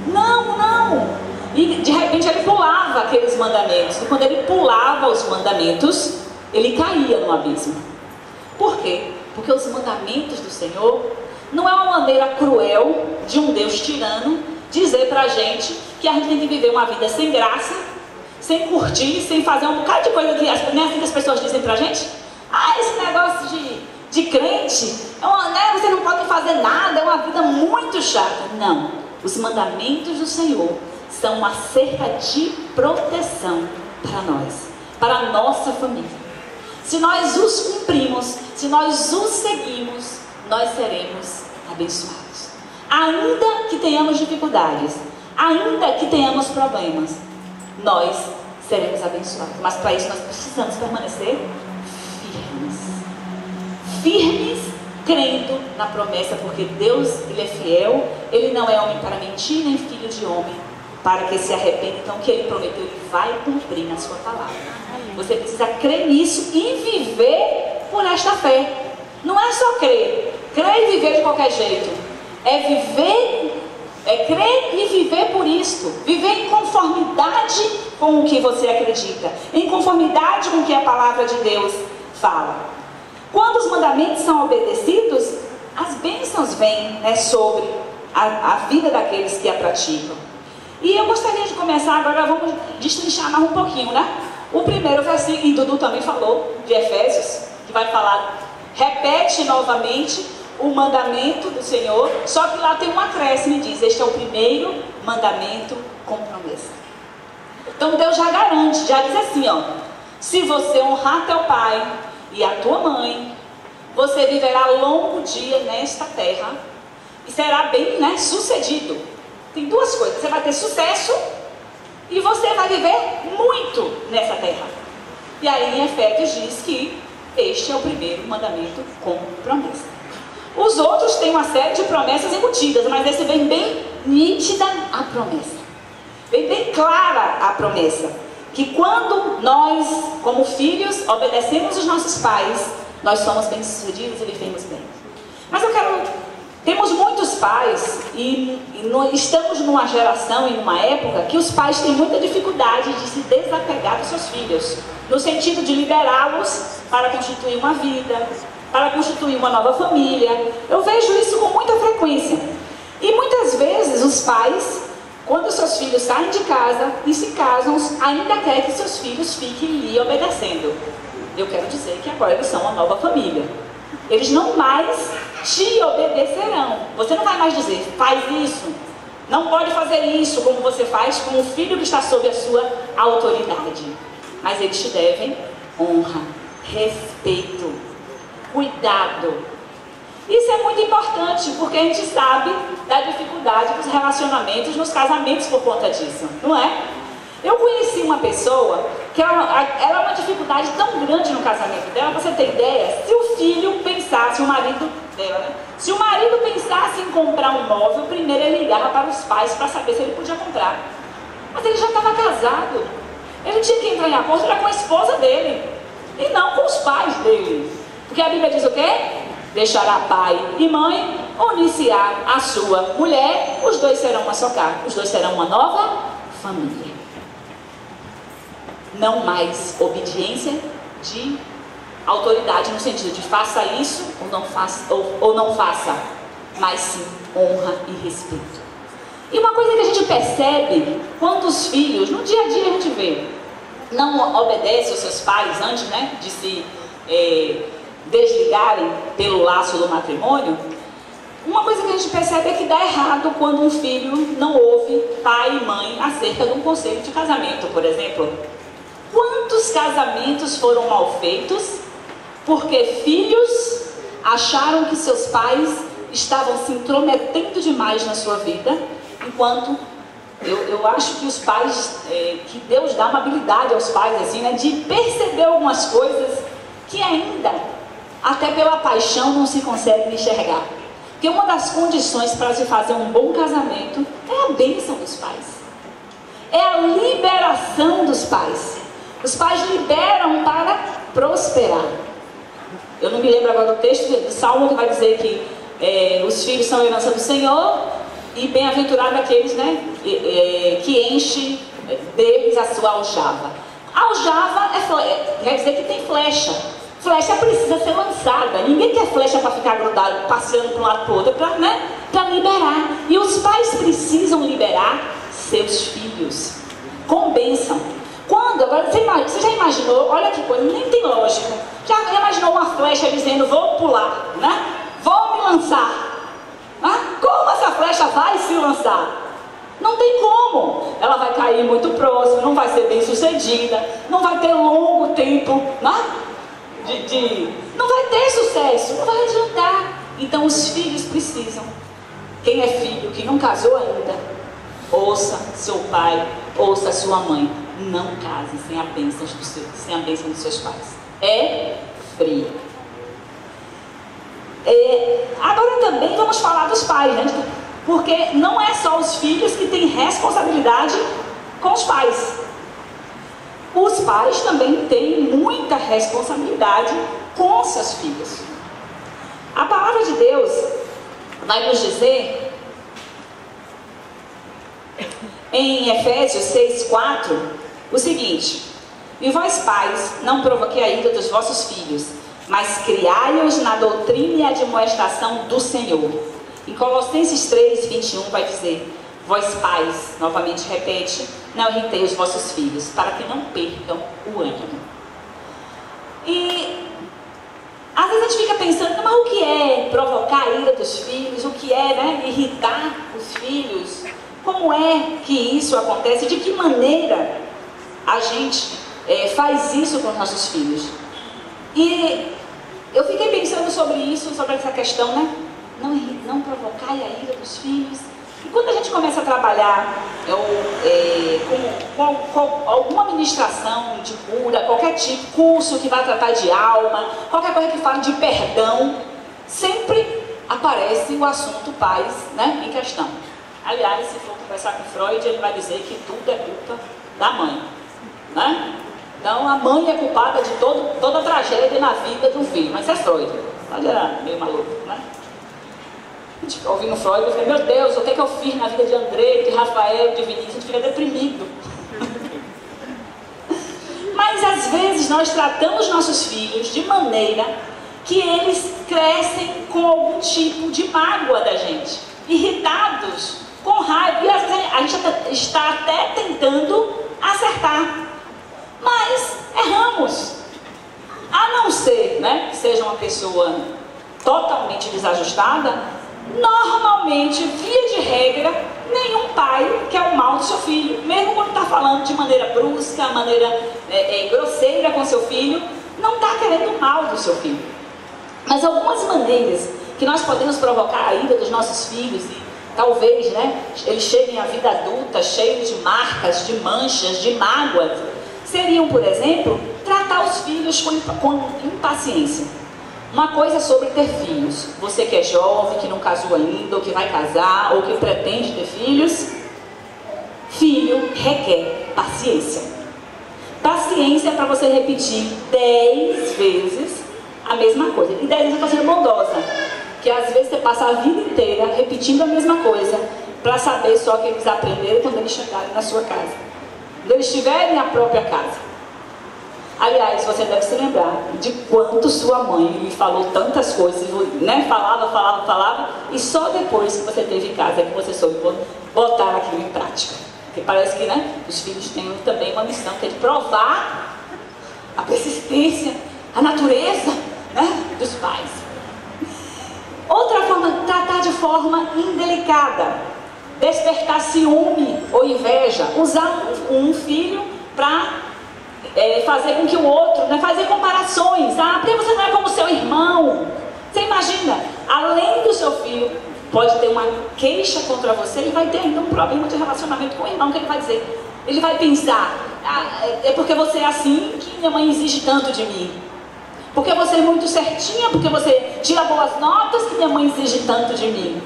não, não. E de repente ele pulava aqueles mandamentos. E quando ele pulava os mandamentos, ele caía no abismo. Por quê? Porque os mandamentos do Senhor não é uma maneira cruel de um Deus tirano dizer pra gente que a gente tem que viver uma vida sem graça, sem curtir, sem fazer um bocado de coisa que as pessoas dizem pra gente. Esse negócio de crente, você não pode fazer nada, é uma vida muito chata. Não, os mandamentos do Senhor são uma cerca de proteção para nós, para a nossa família. Se nós os cumprimos, se nós os seguimos, nós seremos abençoados. Ainda que tenhamos dificuldades, ainda que tenhamos problemas, nós seremos abençoados. Mas para isso nós precisamos permanecer firmes, crendo na promessa, porque Deus, Ele é fiel, Ele não é homem para mentir, nem filho de homem para que se arrependa. Então o que Ele prometeu, Ele vai cumprir na sua palavra. Você precisa crer nisso e viver por esta fé. Não é só crer e viver de qualquer jeito. É crer e viver por isto. Viver em conformidade com o que você acredita, em conformidade com o que a palavra de Deus fala. Quando os mandamentos são obedecidos, as bênçãos vêm, sobre a vida daqueles que a praticam. E eu gostaria de começar agora, vamos destrinchar mais um pouquinho, O primeiro versículo, e Dudu também falou, de Efésios, que vai falar, repete novamente o mandamento do Senhor, só que lá tem um acréscimo e diz: este é o primeiro mandamento com promessa. Então Deus já garante, já diz assim, se você honrar teu pai e a tua mãe, você viverá longo dia nesta terra e será bem sucedido. Tem duas coisas: você vai ter sucesso e você vai viver muito nessa terra. E aí em Efésios diz que este é o primeiro mandamento com promessa. Os outros têm uma série de promessas embutidas, mas esse vem bem nítida a promessa, vem bem clara a promessa, que quando nós, como filhos, obedecemos os nossos pais, nós somos bem-sucedidos e vivemos bem. Mas temos muitos pais e estamos numa geração e numa época que os pais têm muita dificuldade de se desapegar dos seus filhos, no sentido de liberá-los para constituir uma vida, para constituir uma nova família. Eu vejo isso com muita frequência. E muitas vezes os pais, quando seus filhos saem de casa e se casam, ainda querem que seus filhos fiquem lhe obedecendo. Eu quero dizer que agora eles são uma nova família. Eles não mais te obedecerão. Você não vai mais dizer: faz isso, não pode fazer isso, como você faz com o filho que está sob a sua autoridade. Mas eles te devem honra, respeito, cuidado. Isso é muito importante, porque a gente sabe da dificuldade dos relacionamentos nos casamentos por conta disso, não é? Eu conheci uma pessoa que ela é uma dificuldade tão grande no casamento dela. Pra você ter ideia, se o filho pensasse, o marido dela, se o marido pensasse em comprar um móvel, primeiro ele ligava para os pais para saber se ele podia comprar. Mas ele já estava casado, ele tinha que entrar em acordo com a esposa dele e não com os pais dele, porque a Bíblia diz o quê? Deixará pai e mãe, unir-se-á a sua mulher, os dois serão uma só carne, os dois serão uma nova família. Não mais obediência de autoridade no sentido de faça isso ou não faça, mas sim honra e respeito. E uma coisa que a gente percebe quando os filhos, no dia a dia a gente vê, não obedecem aos seus pais antes, né, de se desligarem pelo laço do matrimônio, uma coisa que a gente percebe é que dá errado quando um filho não ouve pai e mãe acerca de um conselho de casamento, por exemplo. Quantos casamentos foram mal feitos porque filhos acharam que seus pais estavam se intrometendo demais na sua vida, enquanto eu acho que os pais, que Deus dá uma habilidade aos pais assim, né, de perceber algumas coisas que ainda, até pela paixão, não se consegue enxergar. Porque uma das condições para se fazer um bom casamento é a bênção dos pais, é a liberação dos pais. Os pais liberam para prosperar. Eu não me lembro agora do texto do Salmo que vai dizer que os filhos são a herança do Senhor e bem-aventurado aqueles, né, que enche deles a sua aljava. Aljava quer dizer que tem flecha. Flecha precisa ser lançada. Ninguém quer flecha para ficar grudado, passeando de um lado para o outro, para liberar. E os pais precisam liberar seus filhos com bênção. Quando, agora você já imaginou, olha que coisa, nem tem lógica. Já imaginou uma flecha dizendo, vou pular, né? Vou me lançar. Como essa flecha vai se lançar? Não tem como. Ela vai cair muito próximo, não vai ser bem sucedida, não vai ter longo tempo, né? Não vai ter sucesso, não vai adiantar. Então os filhos precisam. Quem é filho, que não casou ainda, ouça seu pai, ouça sua mãe. Não case sem a bênção dos seus pais. É frio. Agora também vamos falar dos pais, né? Porque não é só os filhos que têm responsabilidade com os pais. Os pais também têm muita responsabilidade com seus filhos. A palavra de Deus vai nos dizer, em Efésios 6:4, o seguinte: e vós pais, não provoquei a ira dos vossos filhos, mas criai-os na doutrina e admoestação do Senhor. Em Colossenses 3:21 vai dizer: vós pais, novamente repete, não irritei os vossos filhos, para que não percam o ânimo. E às vezes a gente fica pensando, mas o que é provocar a ira dos filhos? O que é, né, irritar os filhos? Como é que isso acontece? De que maneira a gente faz isso com os nossos filhos? E eu fiquei pensando sobre isso, sobre essa questão, né? Não provocar a ira dos filhos. E quando a gente começa a trabalhar com alguma ministração de cura, qualquer tipo, curso que vai tratar de alma, qualquer coisa que fale de perdão, sempre aparece o assunto pais, né, em questão. Aliás, se for conversar com Freud, ele vai dizer que tudo é culpa da mãe, né? Então, a mãe é culpada de toda a tragédia na vida do filho. Mas isso é Freud. Freud era meio maluco, né? A gente fica ouvindo Freud e fica, meu Deus, o que é que eu fiz na vida de André, de Rafael, de Vinícius? A gente fica deprimido. Mas, às vezes, nós tratamos nossos filhos de maneira que eles crescem com algum tipo de mágoa da gente. Irritados, com raiva. E, às vezes, a gente está até tentando acertar. Mas erramos. A não ser, né, que seja uma pessoa totalmente desajustada, normalmente, via de regra, nenhum pai quer o mal do seu filho, mesmo quando está falando de maneira brusca, maneira grosseira com seu filho, não está querendo o mal do seu filho. Mas algumas maneiras que nós podemos provocar a ira dos nossos filhos e talvez, né, eles cheguem à vida adulta cheios de marcas, de manchas, de mágoas, seriam, por exemplo, tratar os filhos com impaciência. Uma coisa sobre ter filhos. Você que é jovem, que não casou ainda, ou que vai casar, ou que pretende ter filhos, filho requer paciência. Paciência para você repetir 10 vezes a mesma coisa. E 10 vezes eu estou sendo bondosa, que às vezes você passa a vida inteira repetindo a mesma coisa, para saber só que eles aprenderam quando eles chegarem na sua casa, quando eles tiverem a própria casa. Aliás, você deve se lembrar de quanto sua mãe lhe falou tantas coisas, né? Falava, e só depois que você teve em casa é que você soube botar aquilo em prática. Porque parece que, né, os filhos têm também uma missão, que é de provar a persistência, a natureza, né, dos pais. Outra forma, tratar de forma indelicada, despertar ciúme ou inveja, usar um filho para fazer com que o outro, né, fazer comparações, porque você não é como seu irmão. Você imagina, além do seu filho pode ter uma queixa contra você, ele vai ter ainda um problema de relacionamento com o irmão, que ele vai dizer, ele vai pensar, é porque você é assim que minha mãe exige tanto de mim, porque você é muito certinha, porque você tira boas notas que minha mãe exige tanto de mim.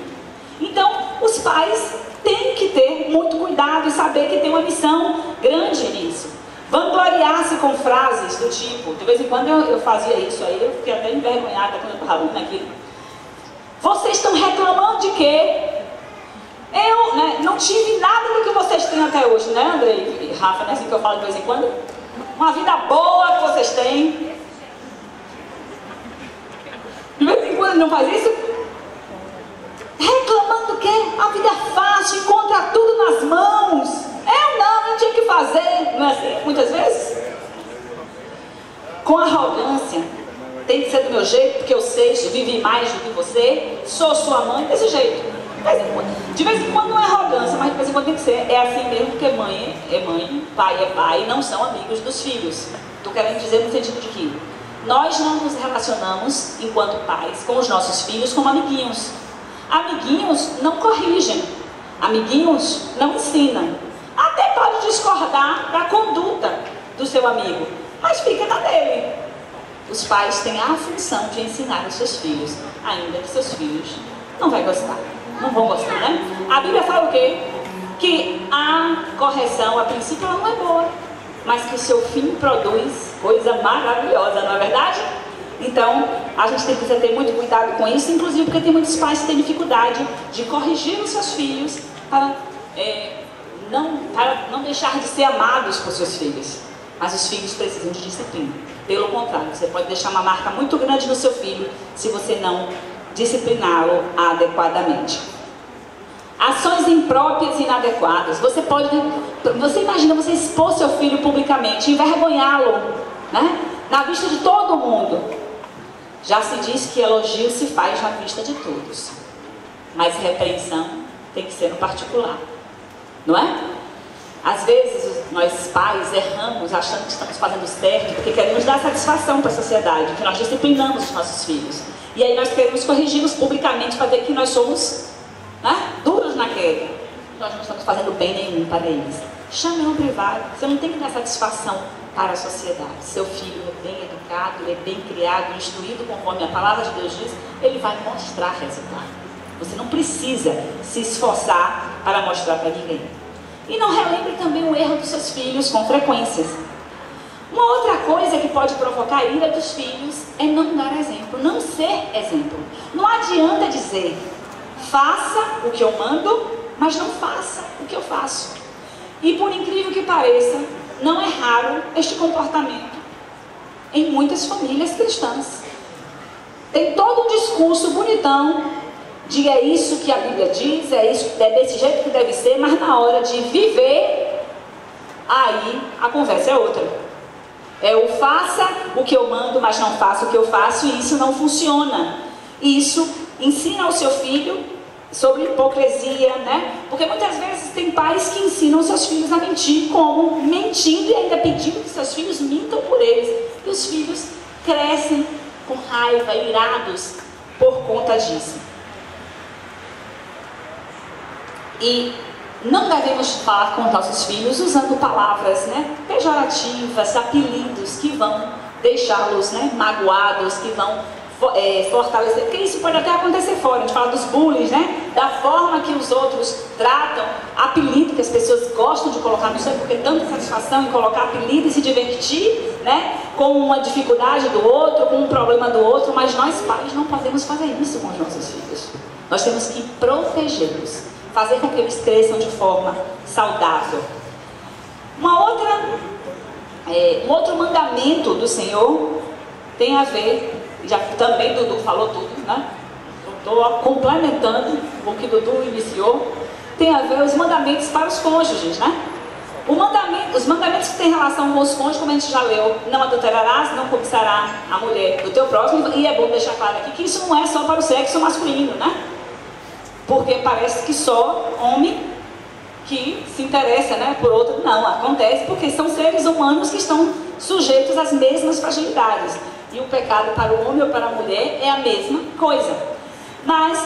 Então os pais têm que ter muito cuidado e saber que tem uma missão grande nisso. Vangloriar-se com frases do tipo, de vez em quando eu fazia isso aí, eu fiquei até envergonhada quando eu estava lendo aquilo. Vocês estão reclamando de quê? Eu, né, não tive nada do que vocês têm até hoje, né, Andrei e Rafa, né, assim que eu falo de vez em quando? Uma vida boa que vocês têm. De vez em quando não faz isso? Reclamando do quê? A vida é fácil, encontra tudo nas mãos. Eu não tinha que fazer, não é assim, muitas vezes? Com arrogância, tem que ser do meu jeito, porque eu sei, vivi mais do que você, sou sua mãe, desse jeito. De vez em quando não é arrogância, mas de vez em quando tem que ser, é assim mesmo, porque mãe é mãe, pai é pai, não são amigos dos filhos. Estou querendo dizer no sentido de que nós não nos relacionamos, enquanto pais, com os nossos filhos como amiguinhos. Amiguinhos não corrigem, amiguinhos não ensinam. Até pode discordar da conduta do seu amigo, mas fica na dele. Os pais têm a função de ensinar os seus filhos, ainda que seus filhos não vão gostar, né? A Bíblia fala o quê? Que a correção, a princípio, ela não é boa, mas que o seu fim produz coisa maravilhosa, não é verdade? Então, a gente tem que ter muito cuidado com isso, inclusive porque tem muitos pais que têm dificuldade de corrigir os seus filhos para não deixar de ser amados por seus filhos. Mas os filhos precisam de disciplina. Pelo contrário, você pode deixar uma marca muito grande no seu filho se você não discipliná-lo adequadamente. Ações impróprias e inadequadas. Você imagina você expor seu filho publicamente, envergonhá-lo, né, na vista de todo mundo. Já se diz que elogio se faz na vista de todos, mas repreensão tem que ser no particular. Não é? Às vezes nós pais erramos achando que estamos fazendo certo porque queremos dar satisfação para a sociedade, que nós disciplinamos os nossos filhos. E aí nós queremos corrigi-los publicamente para ver que nós somos, né, duros na queda. Nós não estamos fazendo bem nenhum para eles. Chame no privado. Você não tem que dar satisfação para a sociedade. Seu filho é bem educado, ele é bem criado, instruído conforme a palavra de Deus diz, ele vai mostrar resultado. Você não precisa se esforçar para mostrar para ninguém. E não relembre também o erro dos seus filhos com frequências. Uma outra coisa que pode provocar a ira dos filhos é não dar exemplo, não ser exemplo. Não adianta dizer, faça o que eu mando, mas não faça o que eu faço. E por incrível que pareça, não é raro este comportamento em muitas famílias cristãs. Tem todo um discurso bonitão, de é isso que a Bíblia diz, é desse jeito que deve ser, mas na hora de viver, aí a conversa é outra. É o faça o que eu mando, mas não faça o que eu faço, e isso não funciona. Isso ensina ao seu filho sobre hipocrisia, né? Porque muitas vezes tem pais que ensinam seus filhos a mentir, como mentindo e ainda pedindo que seus filhos mintam por eles. E os filhos crescem com raiva, irados por conta disso. E não devemos falar com nossos filhos usando palavras, né, pejorativas, apelidos que vão deixá-los, né, magoados, que vão fortalecer, porque isso pode até acontecer fora. A gente fala dos bullies, né, da forma que os outros tratam, apelido que as pessoas gostam de colocar, não sei porque tanta satisfação em colocar apelido e se divertir, né, com uma dificuldade do outro, com um problema do outro, mas nós pais não podemos fazer isso com os nossos filhos. Nós temos que protegê-los, fazer com que eles cresçam de forma saudável. Uma outra Um outro mandamento do Senhor tem a ver, já também Dudu falou tudo, né? Estou complementando o que Dudu iniciou, tem a ver os mandamentos para os cônjuges, né? Os mandamentos que têm relação com os cônjuges, como a gente já leu, não adulterarás, não cobiçará a mulher do teu próximo, e é bom deixar claro aqui que isso não é só para o sexo masculino, né? Porque parece que só homem que se interessa, né, por outro, não, acontece porque são seres humanos que estão sujeitos às mesmas fragilidades, e o pecado para o homem ou para a mulher é a mesma coisa. Mas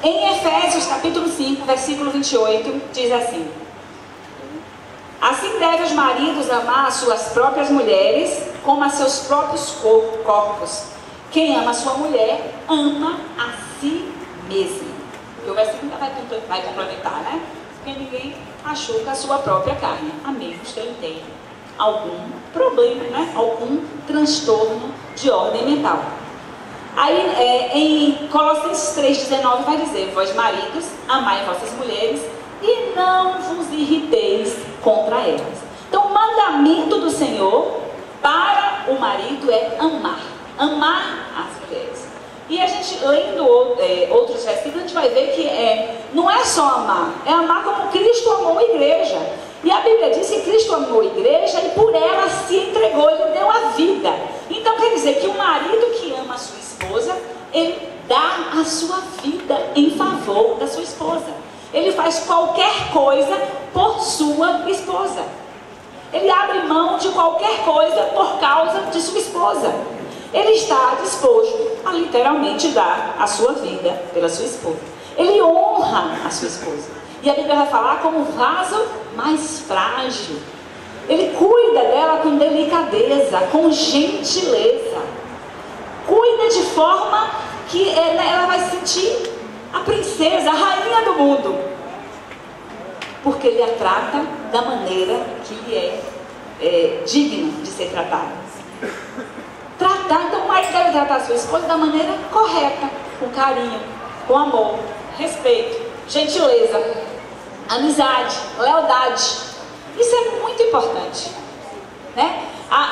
em Efésios capítulo 5, versículo 28, diz assim: assim devem os maridos amar as suas próprias mulheres como a seus próprios corpos. Quem ama a sua mulher, ama a si mesmo. Porque o versículo vai complementar, né? Porque ninguém machuca a sua própria carne, a menos que ele tenha algum problema, né? Algum transtorno de ordem mental. Aí em Colossenses 3,19 vai dizer: vós maridos, amai vossas mulheres e não vos irriteis contra elas. Então o mandamento do Senhor para o marido é amar as mulheres. E a gente, lendo outros versículos, a gente vai ver que não é só amar, é amar como Cristo amou a igreja. E a Bíblia diz que Cristo amou a igreja e por ela se entregou, ele deu a vida. Então quer dizer que o marido que ama a sua esposa, ele dá a sua vida em favor da sua esposa. Ele faz qualquer coisa por sua esposa. Ele abre mão de qualquer coisa por causa de sua esposa. Ele está disposto a literalmente dar a sua vida pela sua esposa. Ele honra a sua esposa. E a Bíblia vai falar como um vaso mais frágil. Ele cuida dela com delicadeza, com gentileza. Cuida de forma que ela vai sentir a princesa, a rainha do mundo. Porque ele a trata da maneira que lhe é digna de ser tratada. Então o marido deve tratar a sua esposa da maneira correta, com carinho, com amor, respeito, gentileza, amizade, lealdade. Isso é muito importante, né?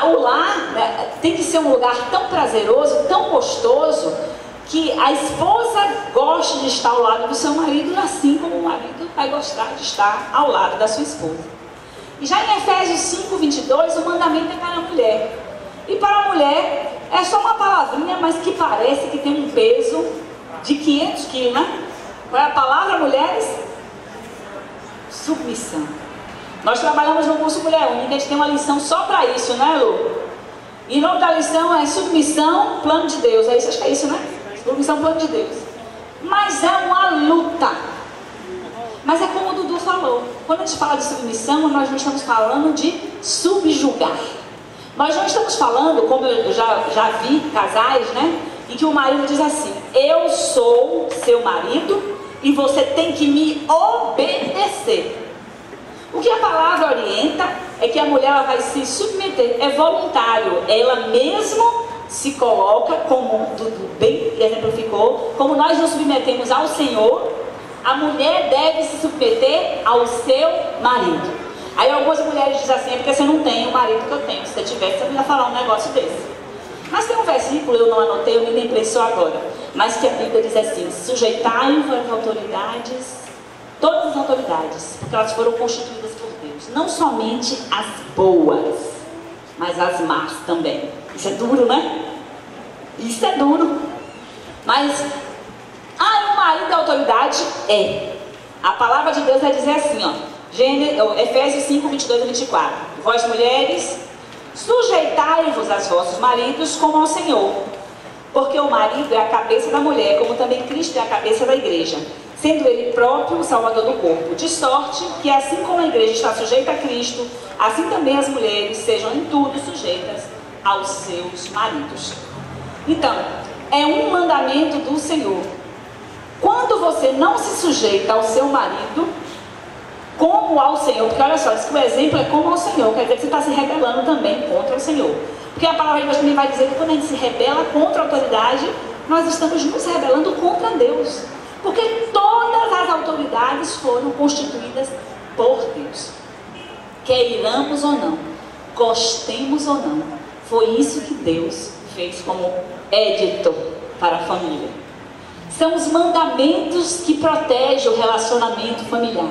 O lar, né, tem que ser um lugar tão prazeroso, tão gostoso, que a esposa goste de estar ao lado do seu marido, assim como o marido vai gostar de estar ao lado da sua esposa. E já em Efésios 5, 22, o mandamento é para a mulher. E para a mulher é só uma palavrinha, mas que parece que tem um peso de 500 quilos, né? Qual é a palavra, mulheres? Submissão. Nós trabalhamos no curso Mulher Única, a gente tem uma lição só para isso, né, Lu? E o nome da lição é Submissão, Plano de Deus. É isso, acho que é isso, né? Submissão, Plano de Deus. Mas é uma luta. Mas é como o Dudu falou. Quando a gente fala de submissão, nós não estamos falando de subjugar. Nós não estamos falando, como eu já vi casais, né? Em que o marido diz assim: eu sou seu marido e você tem que me obedecer. O que a palavra orienta é que a mulher ela vai se submeter, é voluntário. Ela mesmo se coloca, como o Dudu bem exemplificou, como nós nos submetemos ao Senhor, a mulher deve se submeter ao seu marido. Aí algumas mulheres dizem assim: é porque você não tem o marido que eu tenho. Se você tivesse, você não ia falar um negócio desse. Mas tem um versículo, eu não anotei, eu me lembrei só agora, mas que a Bíblia diz assim: sujeitai-vos às autoridades, todas as autoridades, porque elas foram constituídas por Deus, não somente as boas, mas as más também. Isso é duro, né? Isso é duro. Mas o marido da autoridade a palavra de Deus vai dizer assim, ó, Efésios 5, 22 e 24: vós mulheres, sujeitai-vos aos vossos maridos como ao Senhor, porque o marido é a cabeça da mulher, como também Cristo é a cabeça da igreja, sendo ele próprio o salvador do corpo, de sorte que assim como a igreja está sujeita a Cristo, assim também as mulheres sejam em tudo sujeitas aos seus maridos. Então, é um mandamento do Senhor. Quando você não se sujeita ao seu marido como ao Senhor, porque olha só, diz que o exemplo é como ao Senhor, quer dizer que você está se rebelando também contra o Senhor. Porque a palavra de Deus também vai dizer que quando a gente se rebela contra a autoridade, nós estamos nos rebelando contra Deus. Porque todas as autoridades foram constituídas por Deus. Quer iramos ou não, gostemos ou não. Foi isso que Deus fez como édito para a família. São os mandamentos que protegem o relacionamento familiar.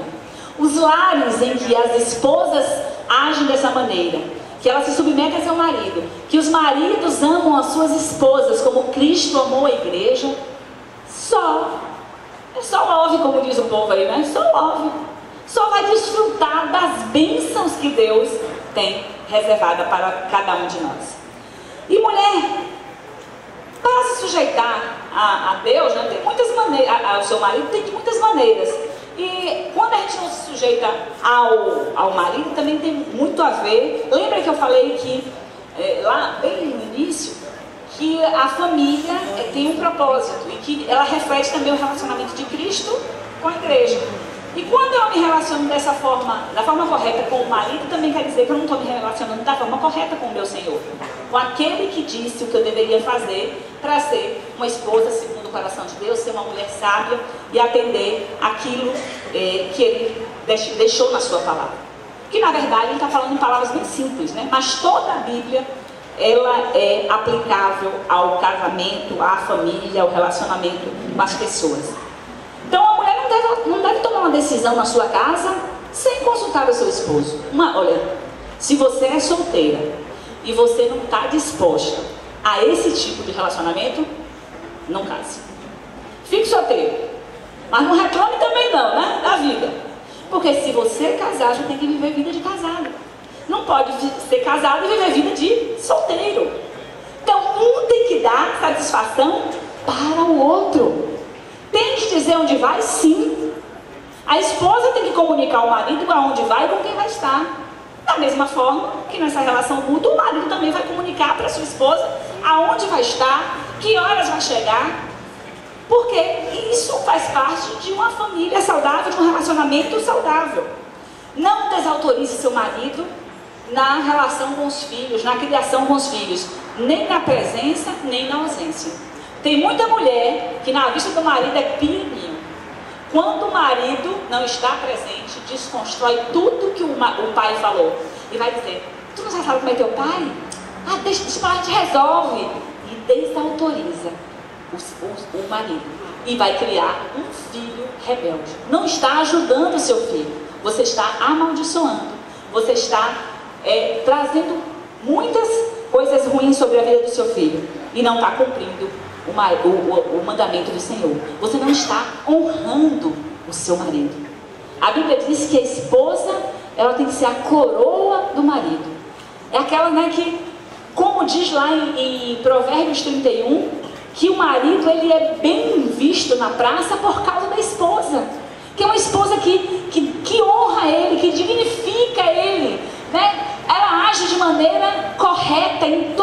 Os lares em que as esposas agem dessa maneira, que elas se submetem a seu marido, que os maridos amam as suas esposas como Cristo amou a igreja, só ouve, como diz o povo aí, né? Só ouve. Só vai desfrutar das bênçãos que Deus tem reservada para cada um de nós. E mulher, para se sujeitar a Deus, né, tem muitas maneiras, ao seu marido tem de muitas maneiras. E quando a gente não se sujeita ao marido, também tem muito a ver. Lembra que eu falei que, lá bem no início, que a família tem um propósito e que ela reflete também o relacionamento de Cristo com a igreja. E quando eu me relaciono da forma correta com o marido, também quer dizer que eu não estou me relacionando da forma correta com o meu Senhor. Com aquele que disse o que eu deveria fazer para ser uma esposa segundo o coração de Deus, ser uma mulher sábia e atender aquilo que Ele deixou na sua palavra. Que na verdade Ele está falando em palavras bem simples, né? Mas toda a Bíblia, ela é aplicável ao casamento, à família, ao relacionamento com as pessoas. Então a mulher não deve tomar uma decisão na sua casa sem consultar o seu esposo. Olha, se você é solteira e você não está disposta a esse tipo de relacionamento, não case. Fique solteiro, mas não reclame também não, né, da vida. Porque se você casar, já tem que viver vida de casado. Não pode ser casado e viver vida de solteiro. Então um tem que dar satisfação para o outro. Tem que dizer onde vai, sim. A esposa tem que comunicar ao marido para onde vai e com quem vai estar. Da mesma forma que nessa relação mútua, o marido também vai comunicar para a sua esposa aonde vai estar, que horas vai chegar. Porque isso faz parte de uma família saudável, de um relacionamento saudável. Não desautorize seu marido na relação com os filhos, na criação com os filhos, nem na presença, nem na ausência. Tem muita mulher que na vista do marido é pianinho. Quando o marido não está presente, desconstrói tudo que o pai falou. E vai dizer, tu não sabe como é teu pai? Deixa o pai te resolve. E desautoriza o marido. E vai criar um filho rebelde. Não está ajudando o seu filho. Você está amaldiçoando. Você está trazendo muitas coisas ruins sobre a vida do seu filho. E não está cumprindo o mandamento do Senhor. Você não está honrando o seu marido. A Bíblia diz que a esposa, ela tem que ser a coroa do marido. É aquela, né, que, como diz lá em Provérbios 31, que o marido, ele é bem visto na praça por causa da esposa. Que é uma esposa que honra ele, que dignifica ele, né? Ela age de maneira correta em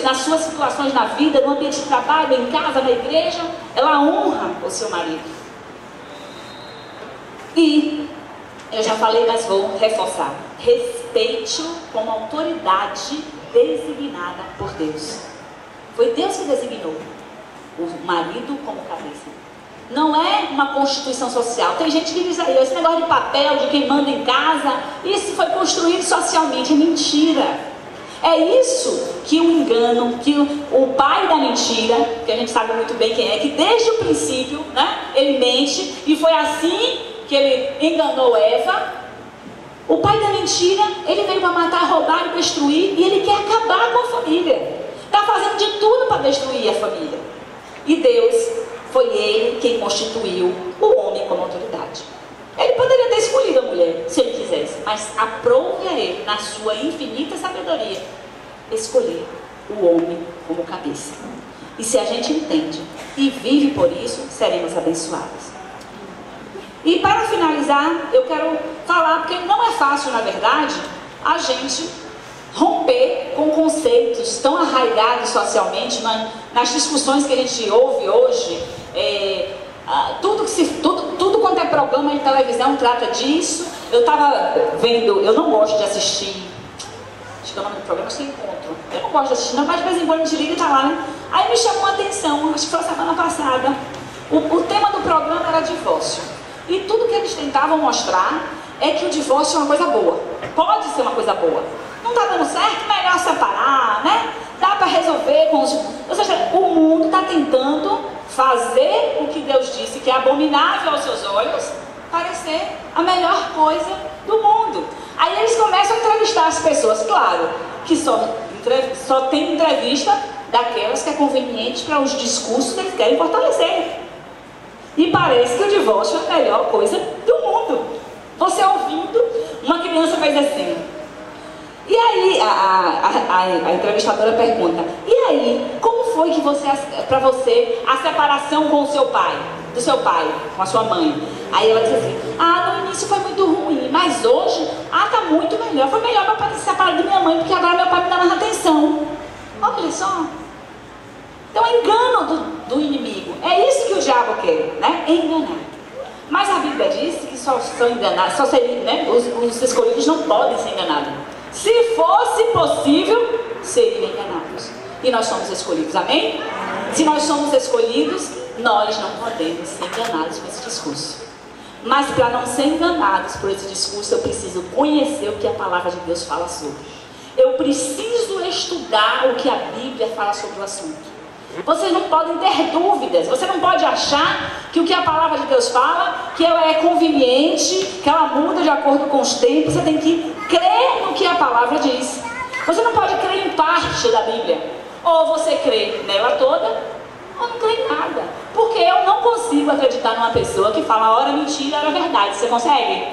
nas suas situações na vida, no ambiente de trabalho, em casa, na igreja. Ela honra o seu marido. E eu já falei, mas vou reforçar: respeite-o como autoridade designada por Deus. Foi Deus que designou o marido como cabeça. Não é uma constituição social. Tem gente que diz aí, esse negócio de papel, de quem manda em casa, isso foi construído socialmente. É mentira. É isso que o engano, que o pai da mentira, que a gente sabe muito bem quem é, que desde o princípio, né, ele mente, e foi assim que ele enganou Eva. O pai da mentira, ele veio para matar, roubar e destruir, e ele quer acabar com a família. Está fazendo de tudo para destruir a família. E Deus, foi ele quem constituiu o homem como autoridade. Ele poderia ter escolhido a mulher, se ele quisesse, mas aprove a ele, na sua infinita sabedoria, escolher o homem como cabeça. E se a gente entende e vive por isso, seremos abençoados. E para finalizar, eu quero falar, porque não é fácil, na verdade, a gente romper com conceitos tão arraigados socialmente, nas discussões que a gente ouve hoje. Tudo quanto é programa de televisão trata disso. Eu estava vendo, eu não gosto de assistir, acho que é o nome do programa, acho que Encontro. Eu não gosto de assistir, não, mas de vez em quando a gente liga e está lá, né? Aí me chamou a atenção, acho que foi a semana passada, o tema do programa era divórcio. E tudo que eles tentavam mostrar é que o divórcio é uma coisa boa. pode ser uma coisa boa. Não está dando certo, melhor separar, né? Dá para resolver com os... Ou seja, o mundo está tentando fazer o que Deus disse que é abominável aos seus olhos parecer a melhor coisa do mundo. Aí eles começam a entrevistar as pessoas, claro, que só tem entrevista daquelas que é conveniente para os discursos que eles querem fortalecer. E parece que o divórcio é a melhor coisa do mundo. Você ouvindo, uma criança faz assim. E aí, a entrevistadora pergunta, e aí, como foi que para você, a separação com o seu pai, do seu pai, com a sua mãe? Aí ela diz assim, no início foi muito ruim, mas hoje, tá muito melhor. Foi melhor meu pai ter se separado de minha mãe, porque agora meu pai me dá mais atenção. Olha só. Então é engano do inimigo. É isso que o diabo quer, né? Enganar. Mas a Bíblia diz que só são enganados, né? Os escolhidos não podem ser enganados. Se fosse possível, seriam enganados. E nós somos escolhidos, amém? Se nós somos escolhidos, nós não podemos ser enganados com esse discurso. Mas para não ser enganados por esse discurso, eu preciso conhecer o que a palavra de Deus fala sobre. Eu preciso estudar o que a Bíblia fala sobre o assunto. Vocês não podem ter dúvidas. Você não pode achar que o que a palavra de Deus fala, que ela é conveniente, que ela muda de acordo com os tempos. Você tem que crer no que a palavra diz. Você não pode crer em parte da Bíblia. Ou você crê nela toda, ou não crê em nada. Porque eu não consigo acreditar numa pessoa que fala a hora mentira, a hora verdade. Você consegue?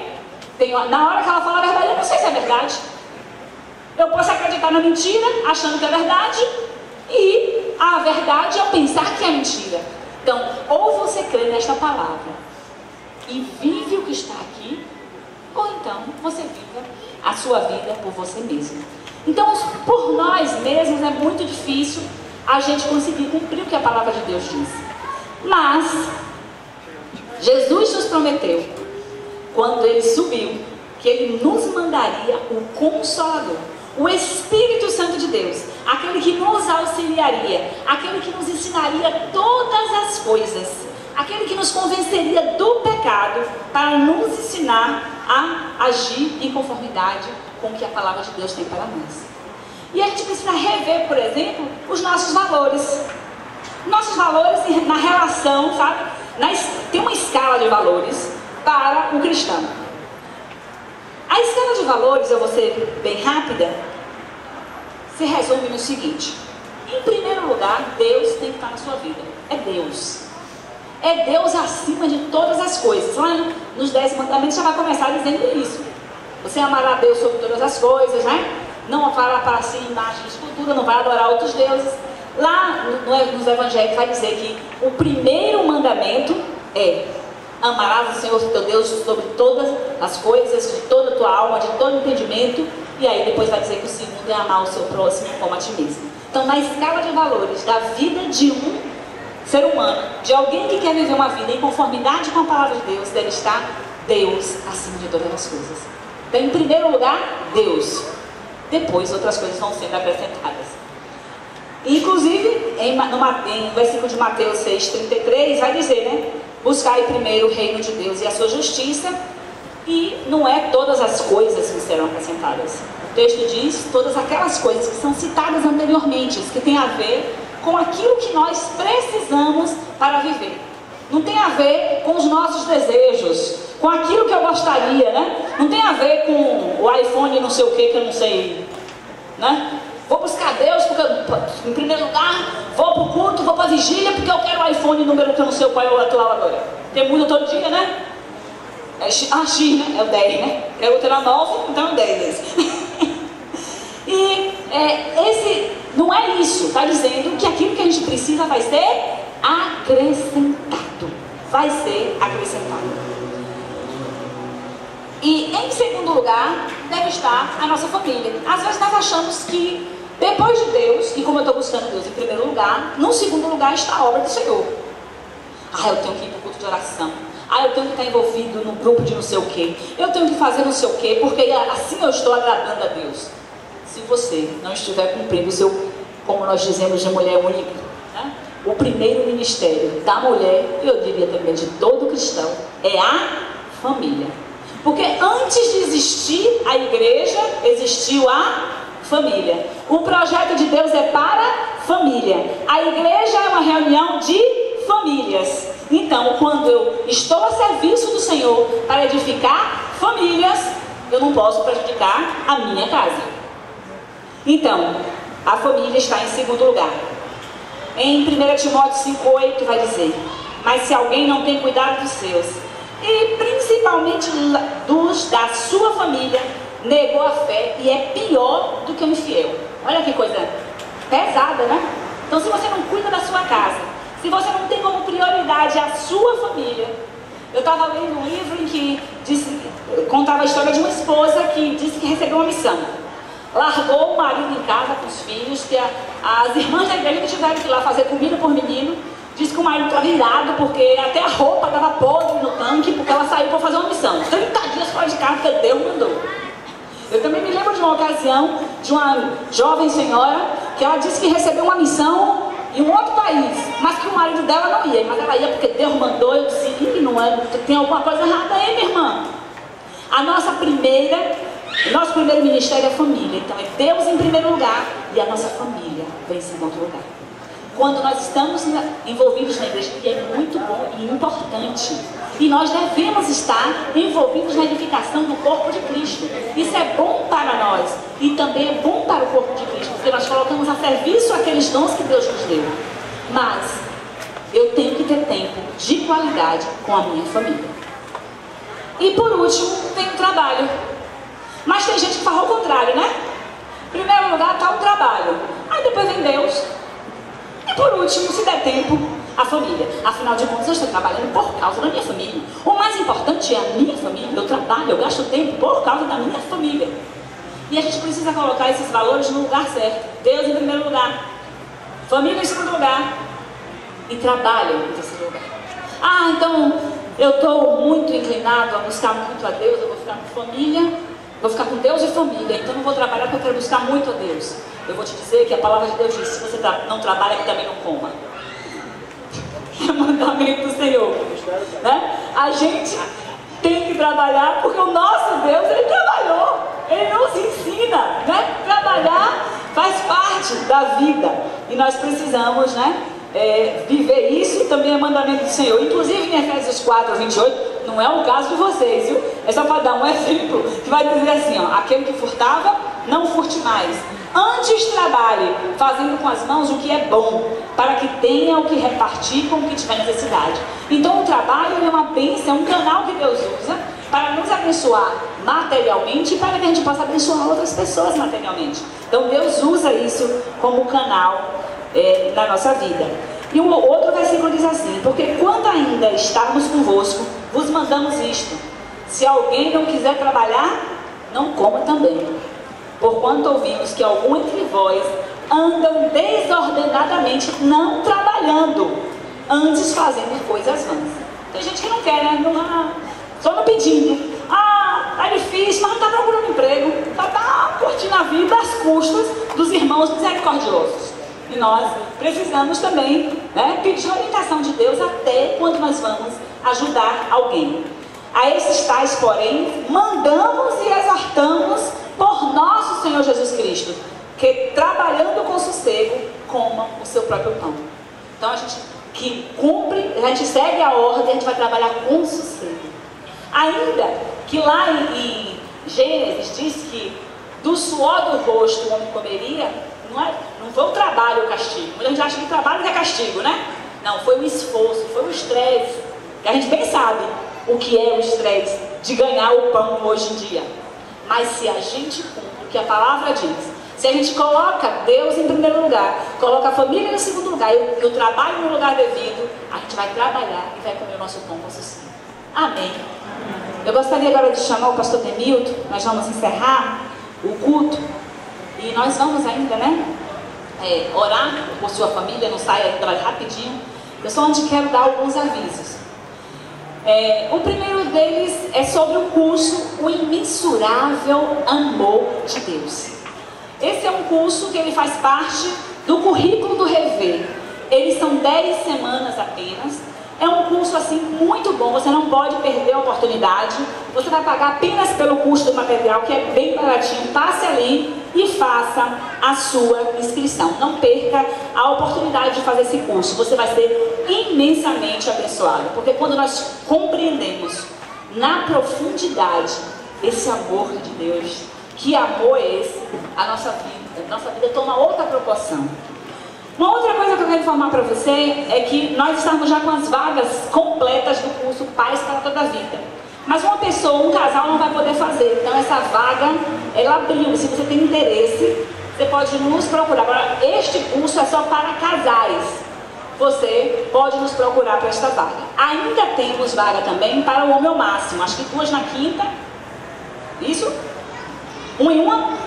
Na hora que ela fala a verdade, eu não sei se é verdade. Eu posso acreditar na mentira, achando que é verdade, e a verdade é pensar que é mentira. Então, ou você crê nesta palavra e vive o que está aqui, ou então você vive a sua vida por você mesmo. Então, por nós mesmos é muito difícil a gente conseguir cumprir o que a palavra de Deus diz. Mas Jesus nos prometeu, quando Ele subiu, que Ele nos mandaria o Consolador, o Espírito Santo de Deus, aquele que nos auxiliaria, aquele que nos ensinaria todas as coisas, aquele que nos convenceria do pecado, para nos ensinar a agir em conformidade com o que a palavra de Deus tem para nós. E a gente precisa rever, por exemplo, os nossos valores. Nossos valores na relação, sabe? Tem uma escala de valores para o cristão. A escala de valores, eu vou ser bem rápida, se resume no seguinte: em primeiro lugar, Deus tem que estar na sua vida. É Deus. É Deus acima de todas as coisas. Lá nos 10 mandamentos já vai começar dizendo isso. Você amará a Deus sobre todas as coisas, né? Não fará para si imagem de escultura, não vai adorar outros deuses. Lá nos evangelhos vai dizer que o primeiro mandamento é: amarás o Senhor teu Deus sobre todas as coisas, de toda a tua alma, de todo entendimento. E aí depois vai dizer que o segundo é amar o seu próximo como a ti mesmo. Então, na escala de valores da vida de um ser humano, de alguém que quer viver uma vida em conformidade com a palavra de Deus, deve estar Deus acima de todas as coisas. Então, em primeiro lugar, Deus. Depois outras coisas vão sendo acrescentadas. Inclusive, no versículo de Mateus 6,33, vai dizer, né? Buscai primeiro o reino de Deus e a sua justiça, e não é todas as coisas que serão acrescentadas. O texto diz todas aquelas coisas que são citadas anteriormente, que tem a ver com aquilo que nós precisamos para viver. Não tem a ver com os nossos desejos, com aquilo que eu gostaria, né? Não tem a ver com o iPhone não sei o que eu não sei, né? Vou buscar Deus porque, em primeiro lugar, vou para o culto, vou para a vigília porque eu quero o iPhone número que eu não sei qual é o atual agora. Tem muda todo dia, né? É X, né? É o 10, né? Quero ter a 9, então é o 10. E esse não é isso. Está dizendo que aquilo que a gente precisa vai ser acrescentado. Vai ser acrescentado. E em segundo lugar, deve estar a nossa família. Às vezes nós achamos que depois de Deus, e como eu estou buscando Deus em primeiro lugar, no segundo lugar está a obra do Senhor. Eu tenho que ir para o culto de oração. Eu tenho que estar envolvido no grupo de não sei o quê. Eu tenho que fazer não sei o quê, porque assim eu estou agradando a Deus. Se você não estiver cumprindo o seu, como nós dizemos de mulher única, né? O primeiro ministério da mulher, eu diria também de todo cristão, é a família. Porque antes de existir a igreja, existiu a família. O projeto de Deus é para família. A igreja é uma reunião de famílias. Então, quando eu estou a serviço do Senhor para edificar famílias, eu não posso prejudicar a minha casa. Então, a família está em segundo lugar. Em 1 Timóteo 5,8 vai dizer: mas se alguém não tem cuidado dos seus, e principalmente dos da sua família, negou a fé e é pior do que o infiel. Olha que coisa pesada, né? Então, se você não cuida da sua casa, se você não tem como prioridade a sua família. Eu estava lendo um livro em que contava a história de uma esposa que disse que recebeu uma missão. Largou o marido em casa com os filhos, que as irmãs da igreja tiveram que ir lá fazer comida por menino. Disse que o marido estava irado porque até a roupa estava podre no tanque, porque ela saiu para fazer uma missão. 30 dias fora de casa, porque Deus mandou. Eu também me lembro de uma ocasião de uma jovem senhora que ela disse que recebeu uma missão em um outro país, mas que o marido dela não ia, mas ela ia porque Deus mandou. Eu disse: não é, tem alguma coisa errada aí, minha irmã. Nosso primeiro ministério é a família. Então é Deus em primeiro lugar e a nossa família vem em segundo lugar. Quando nós estamos envolvidos na igreja, que é muito bom e importante, e nós devemos estar envolvidos na edificação do corpo de Cristo. Isso é bom para nós e também é bom para o corpo de Cristo, porque nós colocamos a serviço aqueles dons que Deus nos deu. Mas eu tenho que ter tempo de qualidade com a minha família. E por último, tem o trabalho. Mas tem gente que faz o contrário, né? Em primeiro lugar está o trabalho, aí depois vem Deus. E por último, se der tempo, a família. Afinal de contas, eu estou trabalhando por causa da minha família. O mais importante é a minha família. Eu trabalho, eu gasto tempo por causa da minha família. E a gente precisa colocar esses valores no lugar certo. Deus em primeiro lugar, família em segundo lugar e trabalho em terceiro lugar. Então eu estou muito inclinado a buscar muito a Deus, eu vou ficar com família, vou ficar com Deus e família, então não vou trabalhar porque eu quero buscar muito a Deus. Eu vou te dizer que a palavra de Deus diz: se você não trabalha, que também não coma. É o mandamento do Senhor, né? A gente tem que trabalhar porque o nosso Deus, Ele trabalhou, Ele nos ensina, né? Trabalhar faz parte da vida e nós precisamos, né, viver isso. Também é mandamento do Senhor. Inclusive em Efésios 4:28, não é o caso de vocês, viu? É só para dar um exemplo que vai dizer assim, ó: aquele que furtava, não furte mais. Antes trabalhe, fazendo com as mãos o que é bom, para que tenha o que repartir com o que tiver necessidade. Então o trabalho é uma bênção, é um canal que Deus usa para nos abençoar materialmente e para que a gente possa abençoar outras pessoas materialmente. Então Deus usa isso como canal na nossa vida. E o outro versículo diz assim: porque quando ainda estávamos convosco, vos mandamos isto: se alguém não quiser trabalhar, não coma também. Porquanto ouvimos que algum entre vós andam desordenadamente, não trabalhando, antes fazendo coisas vãs. Tem gente que não quer, né? Só não pedindo. Tá difícil, mas não está procurando emprego. Tá curtindo a vida às custas dos irmãos misericordiosos. E nós precisamos também, né, pedir a orientação de Deus até quando nós vamos ajudar alguém. A esses tais, porém, mandamos e exortamos por nosso Senhor Jesus Cristo, que trabalhando com sossego, comam o seu próprio pão. Então a gente que cumpre, a gente segue a ordem, a gente vai trabalhar com sossego. Ainda que lá em Gênesis diz que do suor do rosto o homem comeria, não foi o trabalho o castigo. A gente acha que o trabalho é castigo, né? Não, foi o esforço, foi o estresse. E a gente bem sabe o que é o estresse de ganhar o pão hoje em dia. Mas se a gente cumpre o que a palavra diz, se a gente coloca Deus em primeiro lugar, coloca a família no segundo lugar e o trabalho no lugar devido, a gente vai trabalhar e vai comer o nosso pão com sossego. Amém. Eu gostaria agora de chamar o pastor Demilton. Nós vamos encerrar o culto e nós vamos ainda, né, orar por sua família. Não saia ainda, vai rapidinho. Eu só quero dar alguns avisos. O primeiro deles é sobre o curso O Imensurável Amor de Deus. Esse é um curso que ele faz parte do currículo do Rever. Eles são 10 semanas apenas. É um curso assim muito bom, você não pode perder a oportunidade Você vai pagar apenas pelo custo do material, que é bem baratinho. Passe ali e faça a sua inscrição. Não perca a oportunidade de fazer esse curso. Você vai ser imensamente abençoado. Porque quando nós compreendemos na profundidade esse amor de Deus, que amor é esse, a nossa vida toma outra proporção. Uma outra coisa que eu quero informar para você é que nós estamos já com as vagas completas do curso Paz para toda a Vida. Mas uma pessoa, um casal não vai poder fazer. Então essa vaga, ela abriu. Se você tem interesse, você pode nos procurar. Agora, este curso é só para casais. Você pode nos procurar para esta vaga. Ainda temos vaga também para o homem ao máximo. Acho que 2 na quinta. Isso?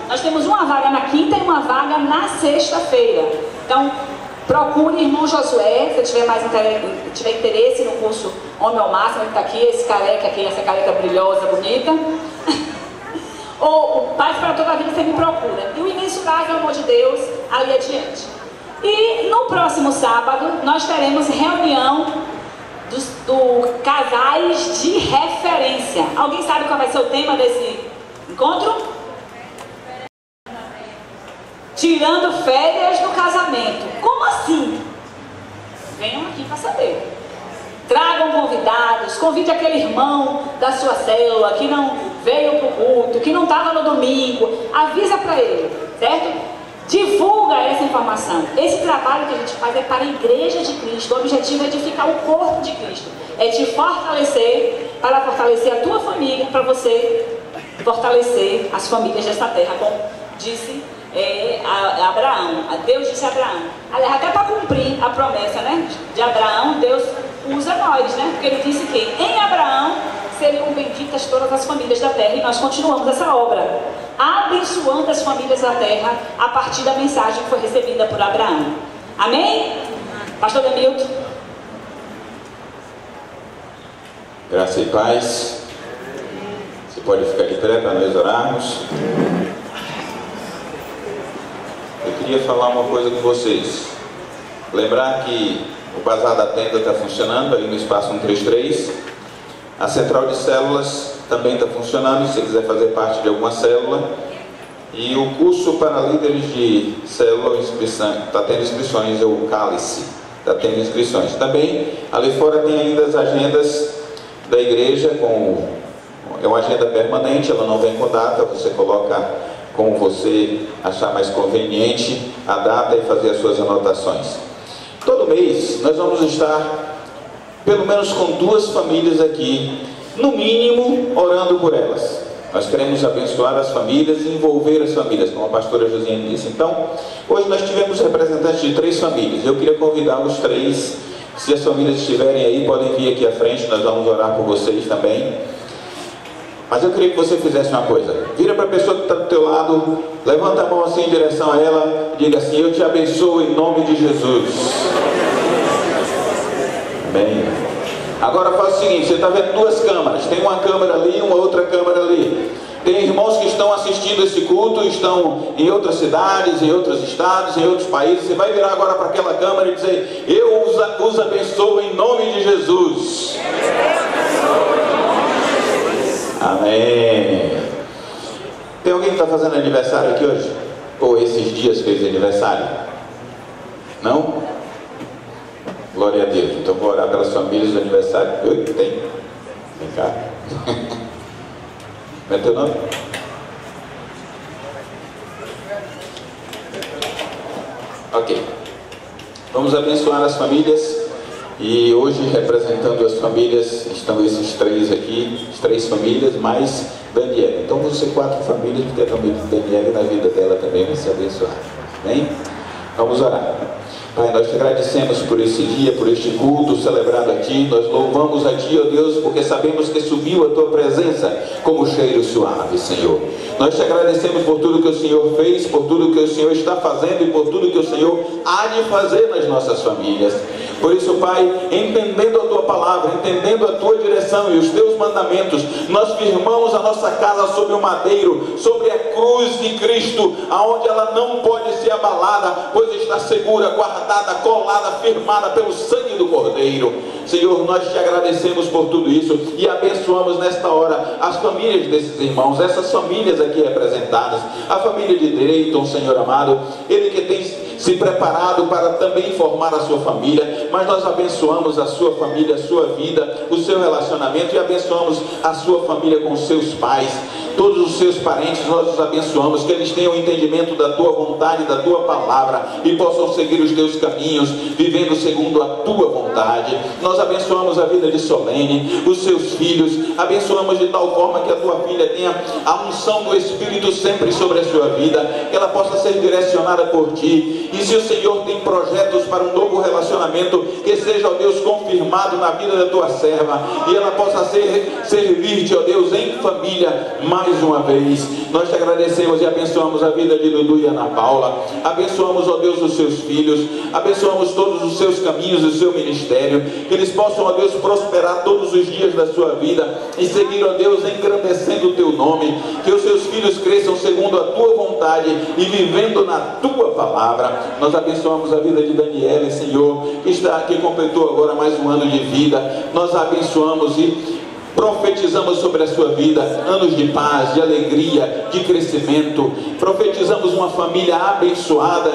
Nós temos uma vaga na quinta e uma vaga na sexta-feira. Então, procure irmão Josué, se tiver interesse no curso Homem ao Máximo, ele está aqui, esse careca aqui, essa careca brilhosa, bonita. Ou o Paz para toda a Vida, você me procura. E o Imensurável Amor de Deus, ali adiante. E no próximo sábado, nós teremos reunião do casais de referência. Alguém sabe qual vai ser o tema desse encontro? Tirando férias do casamento. Como assim? Venham aqui para saber. Tragam convidados, convide aquele irmão da sua célula que não veio para o culto, que não estava no domingo. Avisa para ele, certo? Divulga essa informação. Esse trabalho que a gente faz é para a Igreja de Cristo. O objetivo é edificar o corpo de Cristo. É te fortalecer, para fortalecer a tua família, para você fortalecer as famílias desta terra, como disse Abraão. Deus disse a Abraão. Aliás, até para cumprir a promessa, né, de Abraão, Deus usa nós, né? Porque ele disse que em Abraão seriam benditas todas as famílias da terra. E nós continuamos essa obra, abençoando as famílias da terra a partir da mensagem que foi recebida por Abraão. Amém? Pastor Demilton. Graça e paz. Você pode ficar de pé para nós orarmos. Eu queria falar uma coisa com vocês. Lembrar que o Bazar da Tenda está funcionando ali no espaço 133. A central de células também está funcionando, se você quiser fazer parte de alguma célula. E o curso para líderes de célula está tendo inscrições, o Cálice está tendo inscrições. Também ali fora tem ainda as agendas da igreja, é uma agenda permanente, ela não vem com data, você coloca como você achar mais conveniente a data e fazer as suas anotações. Todo mês nós vamos estar pelo menos com 2 famílias aqui, no mínimo, orando por elas. Nós queremos abençoar as famílias e envolver as famílias, como a pastora Josiane disse. Então, hoje nós tivemos representantes de 3 famílias. Eu queria convidar os 3, se as famílias estiverem aí, podem vir aqui à frente, nós vamos orar por vocês também. Mas eu queria que você fizesse uma coisa. Vira para a pessoa que está do teu lado, levanta a mão assim em direção a ela e diga assim: eu te abençoo em nome de Jesus. Amém. Agora faz o seguinte, você está vendo 2 câmaras, tem uma câmera ali e uma outra câmera ali. Tem irmãos que estão assistindo esse culto, estão em outras cidades, em outros estados, em outros países. Você vai virar agora para aquela câmera e dizer: eu os abençoo em nome de Jesus. Amém. Tem alguém que está fazendo aniversário aqui hoje? Ou esses dias fez aniversário? Não? Glória a Deus. Então vou orar pelas famílias do aniversário. Eu tenho. Vem cá. Como é teu nome? Ok. Vamos abençoar as famílias. E hoje, representando as famílias, estão esses 3 aqui, as 3 famílias, mais Daniela. Então vão ser 4 famílias, porque a família de Daniela e na vida dela também vai ser abençoada. Amém? Vamos orar. Pai, nós te agradecemos por esse dia, por este culto celebrado a Ti. Nós louvamos a Ti, ó Deus, porque sabemos que subiu a Tua presença como cheiro suave, Senhor. Nós te agradecemos por tudo que o Senhor fez, por tudo que o Senhor está fazendo e por tudo que o Senhor há de fazer nas nossas famílias. Por isso, Pai, entendendo a Tua palavra, entendendo a Tua direção e os Teus mandamentos, nós firmamos a nossa casa sobre o madeiro, sobre a cruz de Cristo, aonde ela não pode ser abalada, pois está segura guardada, colada, firmada pelo sangue do Cordeiro. Senhor, nós te agradecemos por tudo isso e abençoamos nesta hora as famílias desses irmãos, essas famílias aqui representadas, a família de Dreiton, Senhor amado, ele que tem se preparado para também formar a sua família, mas nós abençoamos a sua família, a sua vida, o seu relacionamento, e abençoamos a sua família com os seus pais, todos os seus parentes. Nós os abençoamos, que eles tenham entendimento da tua vontade, da tua palavra, e possam seguir os teus caminhos, vivendo segundo a tua vontade. Nós abençoamos a vida de Solene, os seus filhos, abençoamos de tal forma que a tua filha tenha a unção do Espírito sempre sobre a sua vida, que ela possa ser direcionada por ti. E se o Senhor tem projetos para um novo relacionamento, que seja, ó Deus, confirmado na vida da tua serva, e ela possa servir-te, ó Deus, em família mais uma vez. Nós te agradecemos e abençoamos a vida de Dudu e Ana Paula, abençoamos, ó Deus, os seus filhos, abençoamos todos os seus caminhos e o seu ministério, que eles possam, ó Deus, prosperar todos os dias da sua vida e seguir, ó Deus, engrandecendo o teu nome, que os seus filhos cresçam segundo a tua vontade e vivendo na tua palavra. Nós abençoamos a vida de Daniela, Senhor, que completou agora mais um ano de vida. Nós a abençoamos e profetizamos sobre a sua vida anos de paz, de alegria, de crescimento. Profetizamos uma família abençoada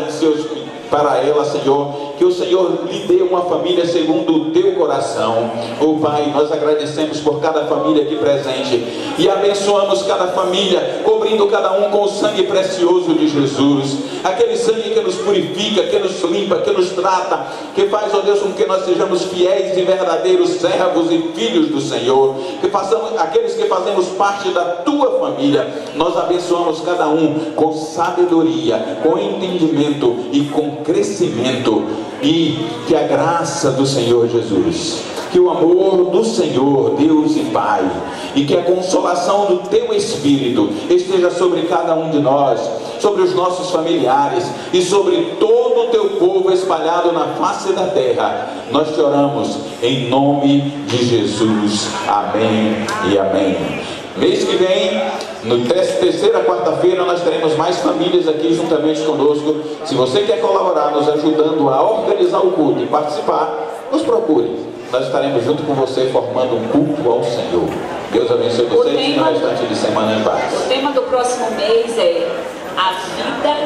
para ela, Senhor, que o Senhor lhe dê uma família segundo o teu coração. Oh Pai, nós agradecemos por cada família aqui presente e abençoamos cada família, cobrindo cada um com o sangue precioso de Jesus, aquele sangue que nos purifica, que nos limpa, que nos trata, que faz, ó Deus, com que nós sejamos fiéis e verdadeiros servos e filhos do Senhor, que façamos, aqueles que fazemos parte da tua família, nós abençoamos cada um com sabedoria, com entendimento e com crescimento, e que a graça do Senhor Jesus, que o amor do Senhor Deus e Pai, e que a consolação do teu Espírito esteja sobre cada um de nós, sobre os nossos familiares e sobre todo o teu povo espalhado na face da terra. Nós te oramos em nome de Jesus. Amém e amém. Mês que vem, no terceira quarta-feira, nós teremos mais famílias aqui juntamente conosco. Se você quer colaborar nos ajudando a organizar o culto e participar, nos procure. Nós estaremos junto com você formando um culto ao Senhor. Deus abençoe vocês e no restante de semana em paz. O tema do próximo mês é: a vida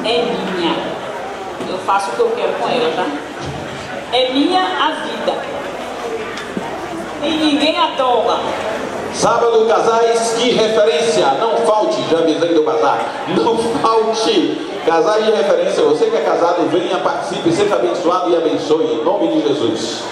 é minha. Eu faço o que eu quero com ela, tá? É minha a vida. E ninguém a toma. Sábado, casais de referência, não falte, já avisei do bazar, não falte, casais de referência, você que é casado, venha, participe, seja abençoado e abençoe, em nome de Jesus.